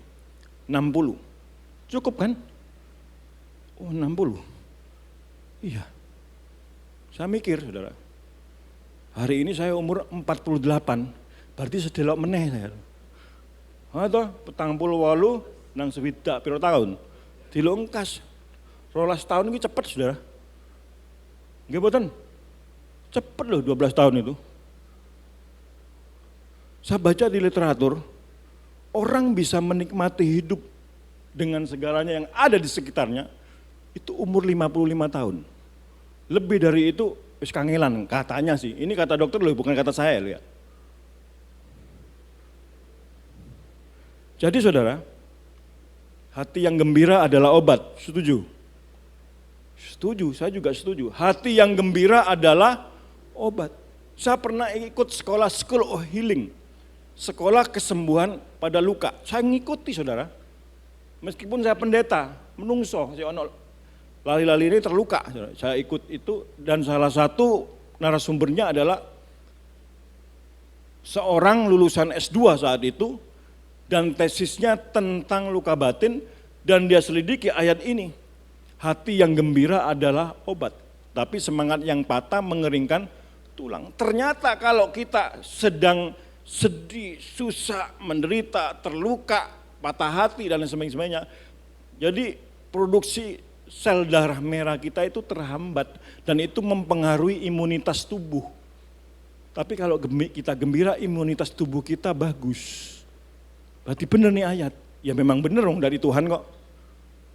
60. Cukup kan? Oh 60. Iya. Saya mikir saudara, hari ini saya umur 48, berarti sedelok meneh saya. Atau petang puluh walu nang sewidak piro tahun. Dilongkas. 12 tahun ini cepet saudara. Nggih mboten? Cepet loh 12 tahun itu. Saya baca di literatur, orang bisa menikmati hidup dengan segalanya yang ada di sekitarnya, itu umur 55 tahun. Lebih dari itu, wis kangelan katanya sih. Ini kata dokter loh, bukan kata saya loh ya. Jadi saudara, hati yang gembira adalah obat, setuju? Setuju, saya juga setuju. Hati yang gembira adalah obat. Saya pernah ikut sekolah School of Healing. Sekolah kesembuhan pada luka. Saya ngikuti saudara. Meskipun saya pendeta, menungso, si ono lali-lali ini terluka. Saudara. Saya ikut itu dan salah satu narasumbernya adalah seorang lulusan S2 saat itu dan tesisnya tentang luka batin dan dia selidiki ayat ini. Hati yang gembira adalah obat, tapi semangat yang patah mengeringkan tulang. Ternyata kalau kita sedang sedih, susah, menderita, terluka, patah hati dan lain sebagainya, jadi produksi sel darah merah kita itu terhambat dan itu mempengaruhi imunitas tubuh. Tapi kalau kita gembira, imunitas tubuh kita bagus. Berarti benar nih ayat, ya memang benar dong dari Tuhan kok.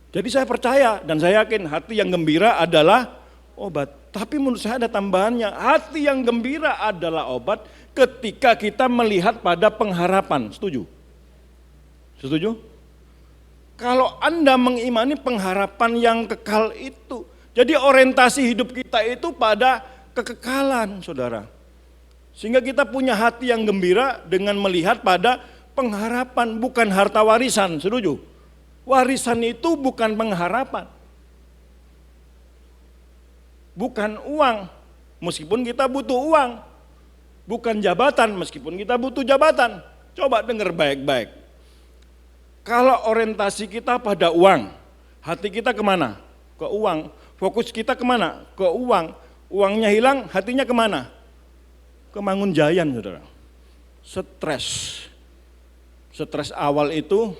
Jadi saya percaya dan saya yakin hati yang gembira adalah obat. Tapi menurut saya ada tambahannya, hati yang gembira adalah obat ketika kita melihat pada pengharapan. Setuju? Setuju? Kalau Anda mengimani pengharapan yang kekal itu, jadi orientasi hidup kita itu pada kekekalan, saudara. Sehingga kita punya hati yang gembira dengan melihat pada pengharapan, bukan harta warisan, setuju? Warisan itu bukan pengharapan. Bukan uang, meskipun kita butuh uang. Bukan jabatan, meskipun kita butuh jabatan. Coba dengar baik-baik. Kalau orientasi kita pada uang, hati kita kemana? Ke uang. Fokus kita kemana? Ke uang. Uangnya hilang, hatinya kemana? Ke Mangunjayan, saudara. Stres. Stres awal itu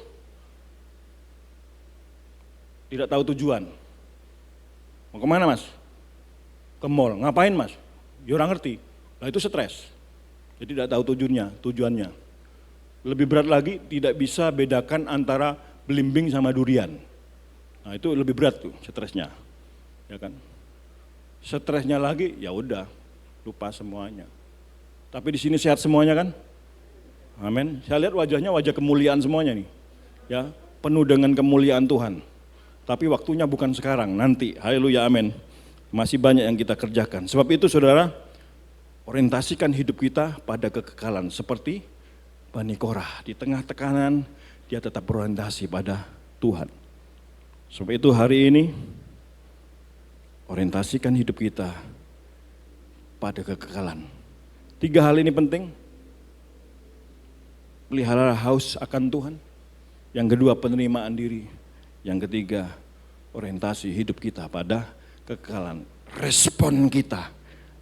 tidak tahu tujuan. Mau kemana mas? Ke mall, ngapain mas? Ya orang ngerti, nah itu stres. Jadi tidak tahu tujuannya. Lebih berat lagi, tidak bisa bedakan antara belimbing sama durian. Nah itu lebih berat tuh stresnya, ya kan? Stresnya lagi, ya udah lupa semuanya. Tapi di sini sehat semuanya kan? Amin. Saya lihat wajahnya wajah kemuliaan semuanya nih, ya penuh dengan kemuliaan Tuhan. Tapi waktunya bukan sekarang, nanti. Haleluya, amin. Masih banyak yang kita kerjakan. Sebab itu saudara, orientasikan hidup kita pada kekekalan seperti Bani Korah. Di tengah tekanan, dia tetap berorientasi pada Tuhan. Sebab itu hari ini, orientasikan hidup kita pada kekekalan. 3 hal ini penting. Pelihara haus akan Tuhan. Yang kedua, penerimaan diri. Yang ketiga, orientasi hidup kita pada kekekalan. Respon kita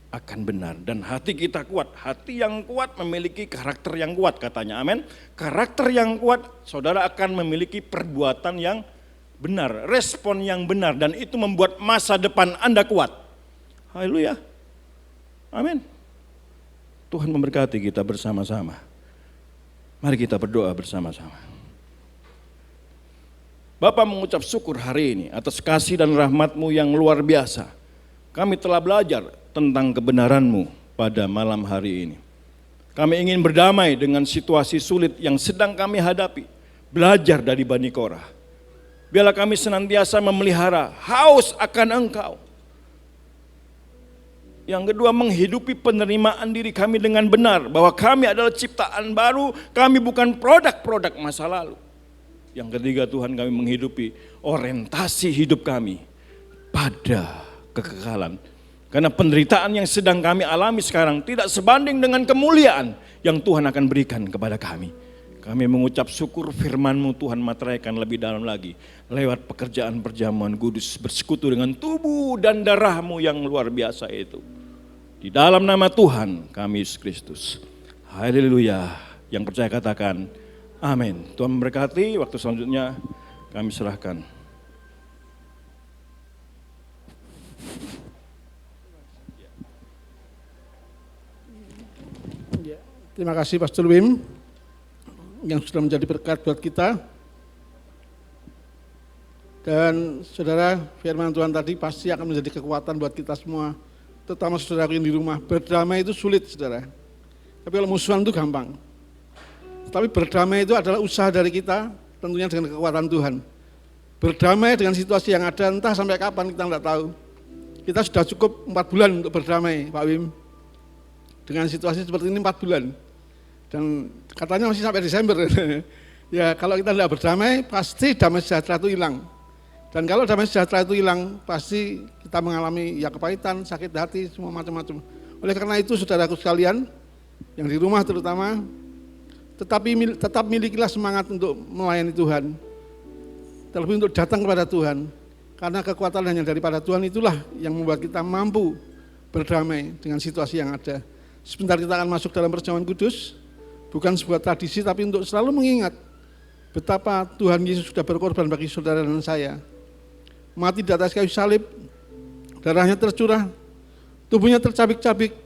akan benar dan hati kita kuat. Hati yang kuat memiliki karakter yang kuat katanya, amin. Karakter yang kuat, saudara akan memiliki perbuatan yang benar, respon yang benar, dan itu membuat masa depan Anda kuat. Haleluya, amin. Tuhan memberkati kita bersama-sama. Mari kita berdoa bersama-sama. Bapa, mengucap syukur hari ini atas kasih dan rahmat-Mu yang luar biasa. Kami telah belajar tentang kebenaran-Mu pada malam hari ini. Kami ingin berdamai dengan situasi sulit yang sedang kami hadapi. Belajar dari Bani Korah. Biarlah kami senantiasa memelihara haus akan Engkau. Yang kedua, menghidupi penerimaan diri kami dengan benar. Bahwa kami adalah ciptaan baru, kami bukan produk-produk masa lalu. Yang ketiga, Tuhan, kami menghidupi orientasi hidup kami pada kekekalan. Karena penderitaan yang sedang kami alami sekarang tidak sebanding dengan kemuliaan yang Tuhan akan berikan kepada kami. Kami mengucap syukur firman-Mu Tuhan materaikan lebih dalam lagi. Lewat pekerjaan perjamuan kudus bersekutu dengan tubuh dan darah-Mu yang luar biasa itu. Di dalam nama Tuhan kami Yesus Kristus. Haleluya. Yang percaya katakan amin. Tuhan memberkati. Waktu selanjutnya kami serahkan. Terima kasih Pastor Wim yang sudah menjadi berkat buat kita. Dan saudara, firman Tuhan tadi pasti akan menjadi kekuatan buat kita semua, terutama saudara yang di rumah. Berdamai itu sulit, saudara. Tapi kalau musuhan itu gampang. Tapi berdamai itu adalah usaha dari kita, tentunya dengan kekuatan Tuhan. Berdamai dengan situasi yang ada, entah sampai kapan kita tidak tahu. Kita sudah cukup 4 bulan untuk berdamai, Pak Wim. Dengan situasi seperti ini 4 bulan. Dan katanya masih sampai Desember. Ya kalau kita tidak berdamai, pasti damai sejahtera itu hilang. Dan kalau damai sejahtera itu hilang, pasti kita mengalami ya kepahitan, sakit hati, semua macam-macam. Oleh karena itu saudaraku sekalian, yang di rumah terutama, tetap milikilah semangat untuk melayani Tuhan. Terlebih untuk datang kepada Tuhan. Karena kekuatan hanya daripada Tuhan itulah yang membuat kita mampu berdamai dengan situasi yang ada. Sebentar kita akan masuk dalam perjamuan kudus. Bukan sebuah tradisi, tapi untuk selalu mengingat betapa Tuhan Yesus sudah berkorban bagi saudara dan saya. Mati di atas kayu salib, darahnya tercurah, tubuhnya tercabik-cabik,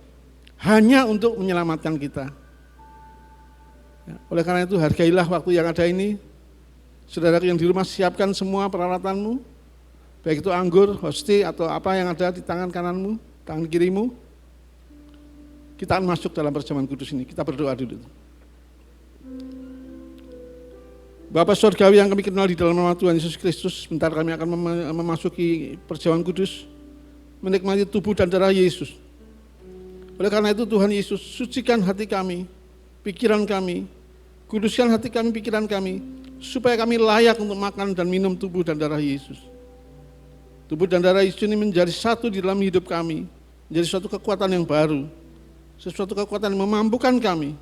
hanya untuk menyelamatkan kita. Ya, oleh karena itu hargailah waktu yang ada ini. Saudara yang di rumah siapkan semua peralatanmu, baik itu anggur, hosti, atau apa yang ada di tangan kananmu, tangan kirimu. Kita akan masuk dalam perjamuan kudus ini, kita berdoa dulu. Bapa Surgawi yang kami kenal di dalam nama Tuhan Yesus Kristus, sebentar kami akan memasuki perjamuan kudus, menikmati tubuh dan darah Yesus. Oleh karena itu Tuhan Yesus, sucikan hati kami, pikiran kami, kuduskan hati kami, pikiran kami, supaya kami layak untuk makan dan minum tubuh dan darah Yesus. Tubuh dan darah Yesus ini menjadi satu di dalam hidup kami, menjadi suatu kekuatan yang baru, sesuatu kekuatan yang memampukan kami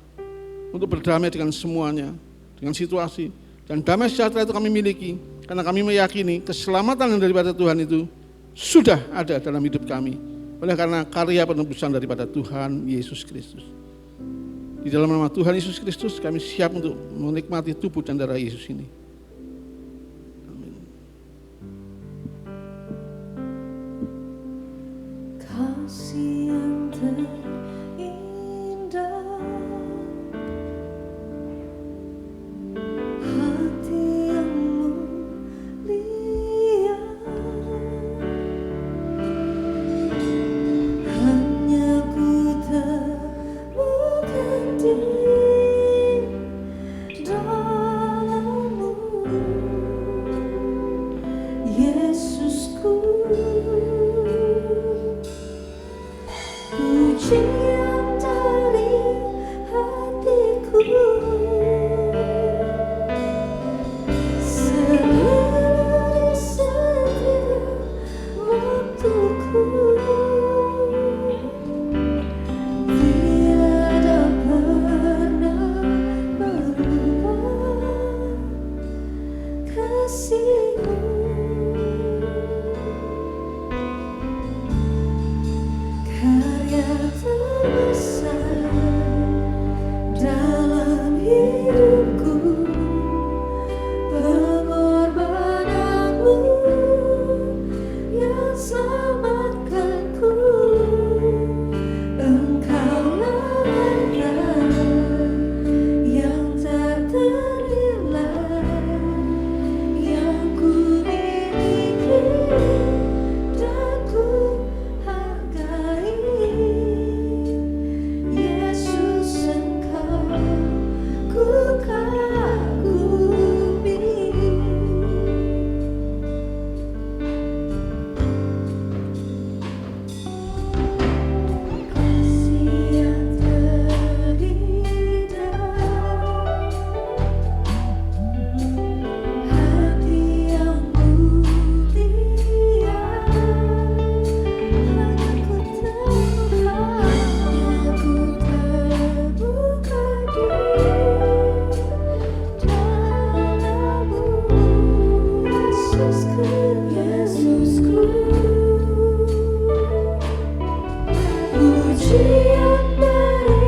untuk berdamai dengan semuanya, dengan situasi. Dan damai sejahtera itu kami miliki, karena kami meyakini keselamatan yang daripada Tuhan itu sudah ada dalam hidup kami. oleh karena karya penebusan daripada Tuhan Yesus Kristus. Di dalam nama Tuhan Yesus Kristus kami siap untuk menikmati tubuh dan darah Yesus ini. Amin. Kasih yang terindah, hati yang mulia, hanya ku temukan di dalam-Mu, Yesusku. Pujian dari hatiku, selalu setiap waktuku, tiada pernah berubah kasih-Mu. Karya terbesar dalam hidupku, pengorbanan-Mu yang selamatkanku. Engkaulah harga yang tak ternilai, yang ku miliki dan ku hargai. Yesus, Engkau ku kagumi. Kasih yang terindah, hati yang mulia, hanya ku terbuka di dalam-Mu, Yesusku, Yesusku. Pujian dari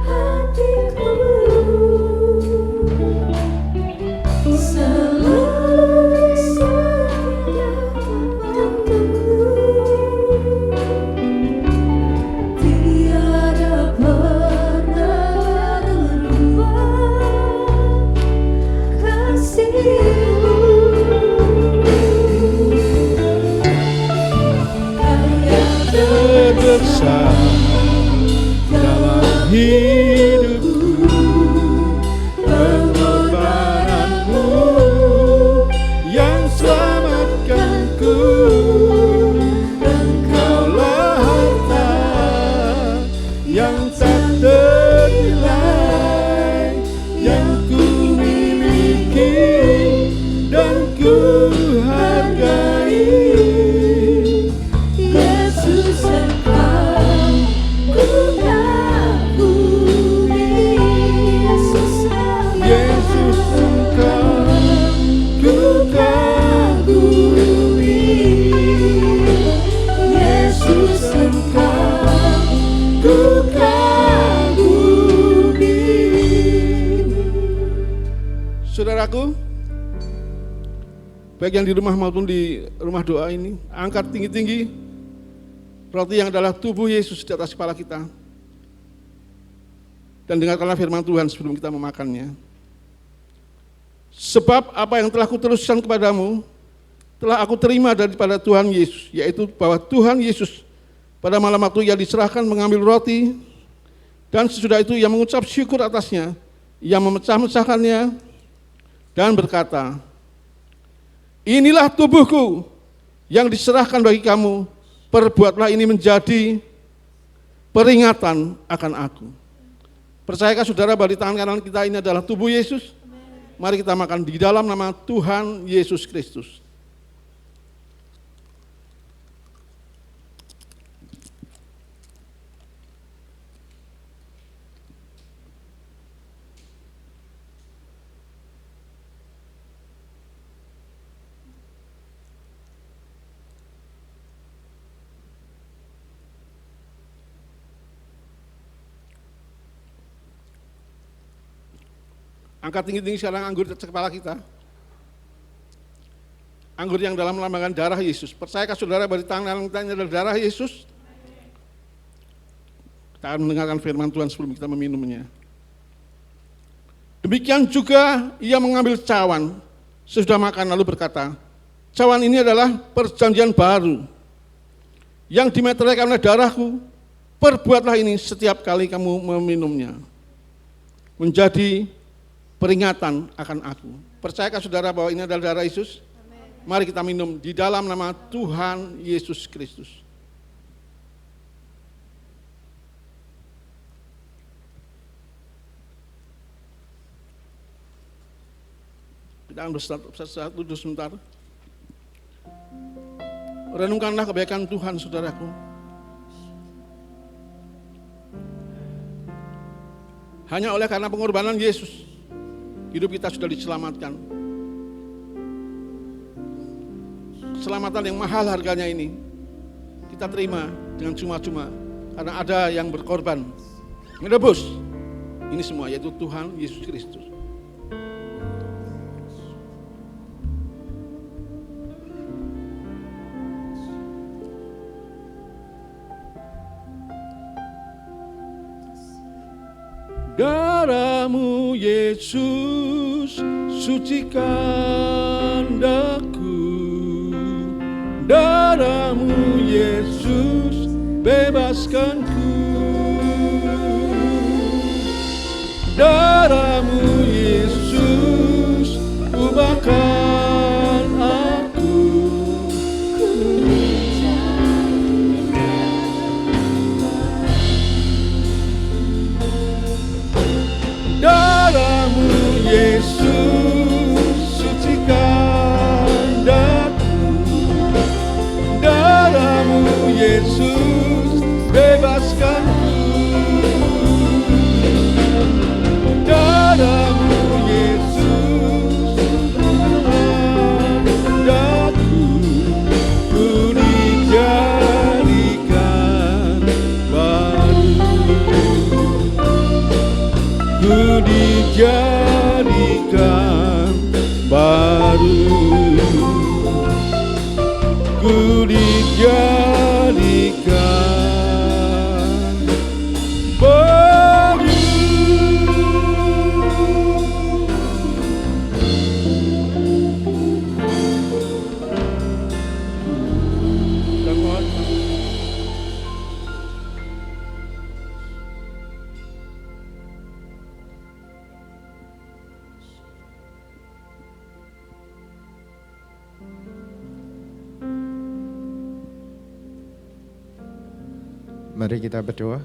hatiku, selalu di setiap waktuku, tiada pernah berubah kasih-Mu. Karya Terbesar dalam hidupku, pengorbanan-Mu yang selamatkanku. Engkaulah harta yang tak ternilai, yang ku miliki dan ku hargai. Yesus, Engkau ku kagumi. Yesus, Engkau ku kagumi. Yesus, Engkau Ku kagumi. Saudaraku, baik yang di rumah maupun di rumah doa ini, angkat tinggi-tinggi roti yang adalah tubuh Yesus di atas kepala kita. Dan dengarkanlah firman Tuhan sebelum kita memakannya. Sebab apa yang telah kuteruskan kepadamu, telah aku terima daripada Tuhan Yesus, yaitu bahwa Tuhan Yesus pada malam waktu ia diserahkan mengambil roti, dan sesudah itu ia mengucap syukur atasnya, ia memecah-mecahkannya dan berkata, inilah tubuhku yang diserahkan bagi kamu, perbuatlah ini menjadi peringatan akan aku. Percayakah saudara bahwa di tangan kanan kita ini adalah tubuh Yesus? Mari kita makan di dalam nama Tuhan Yesus Kristus. Angkat tinggi-tinggi sekarang anggur di kepala kita. Anggur yang dalam melambangkan darah Yesus. Percayakah saudara bahwa di tangan kita ini adalah darah Yesus? Kita akan mendengarkan firman Tuhan sebelum kita meminumnya. Demikian juga ia mengambil cawan, sesudah makan lalu berkata, cawan ini adalah perjanjian baru, yang dimeteraikan oleh darahku, perbuatlah ini setiap kali kamu meminumnya. Menjadi peringatan akan aku. Percayakah saudara bahwa ini adalah darah Yesus? Mari kita minum di dalam nama Tuhan Yesus Kristus. Kita akan bersatu dulu sebentar. Renungkanlah kebaikan Tuhan, saudaraku. Hanya oleh karena pengorbanan Yesus, hidup kita sudah diselamatkan. Keselamatan yang mahal harganya ini kita terima dengan cuma-cuma karena ada yang berkorban menebus ini semua, yaitu Tuhan Yesus Kristus. Darah-Mu Yesus sucikan daku, darah-Mu Yesus bebaskanku, darah-Mu Yesus ubahkan aku. Darah-Mu Yesus sucikan daku, darah-Mu Yesus bebaskanku, darah-Mu Yesus ubahkan daku, ku dijadikan baru, ku dijadikan baru, ku dijadikan baru. Dan mohon Mari kita berdoa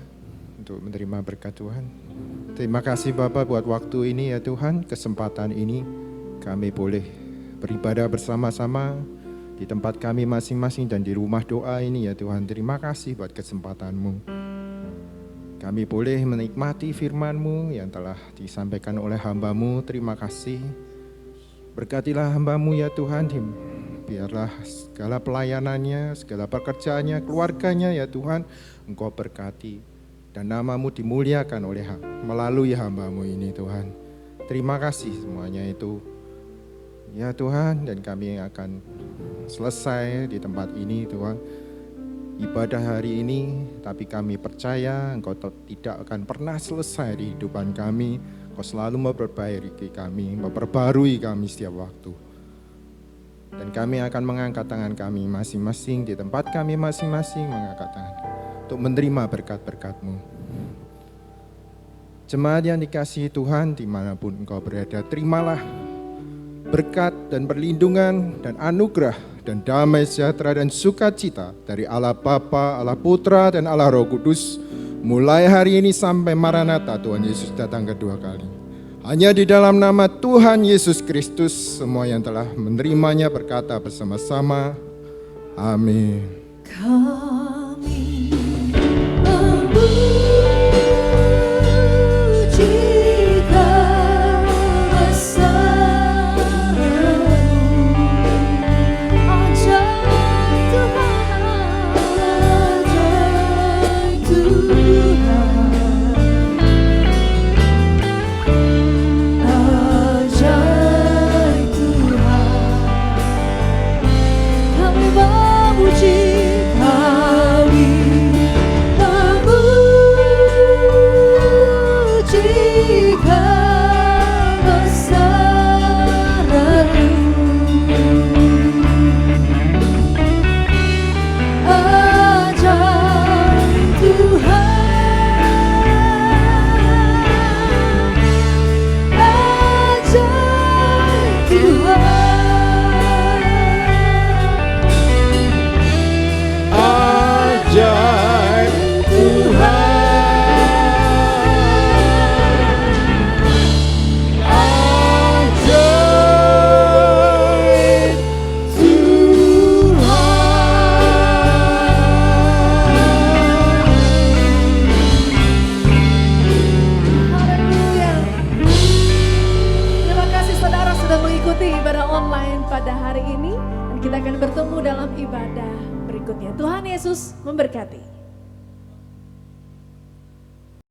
untuk menerima berkat Tuhan. Terima kasih Bapa buat waktu ini ya Tuhan, kesempatan ini kami boleh beribadah bersama-sama di tempat kami masing-masing dan di rumah doa ini ya Tuhan. Terima kasih buat kesempatan-Mu. Kami boleh menikmati firman-Mu yang telah disampaikan oleh hamba-Mu. Terima kasih. Berkatilah hamba-Mu ya Tuhan, biarlah segala pelayanannya, segala pekerjaannya, keluarganya ya Tuhan, Engkau berkati dan nama-Mu dimuliakan melalui hamba-Mu ini Tuhan. Terima kasih semuanya itu ya Tuhan, dan kami akan selesai di tempat ini Tuhan, ibadah hari ini, tapi kami percaya Engkau tidak akan pernah selesai di kehidupan kami. Engkau selalu memperbaiki kami, memperbarui kami setiap waktu. Dan kami akan mengangkat tangan kami masing-masing di tempat kami masing-masing, mengangkat tangan untuk menerima berkat-berkat-Mu. Jemaat yang dikasihi Tuhan dimanapun engkau berada, terimalah berkat dan perlindungan dan anugerah dan damai sejahtera dan sukacita dari Allah Bapa, Allah Putra dan Allah Roh Kudus, mulai hari ini sampai Maranatha Tuhan Yesus datang kedua kali. Hanya di dalam nama Tuhan Yesus Kristus, semua yang telah menerimanya berkata bersama-sama, amin. Kami memuji online pada hari ini. Dan kita akan bertemu dalam ibadah berikutnya. Tuhan Yesus memberkati.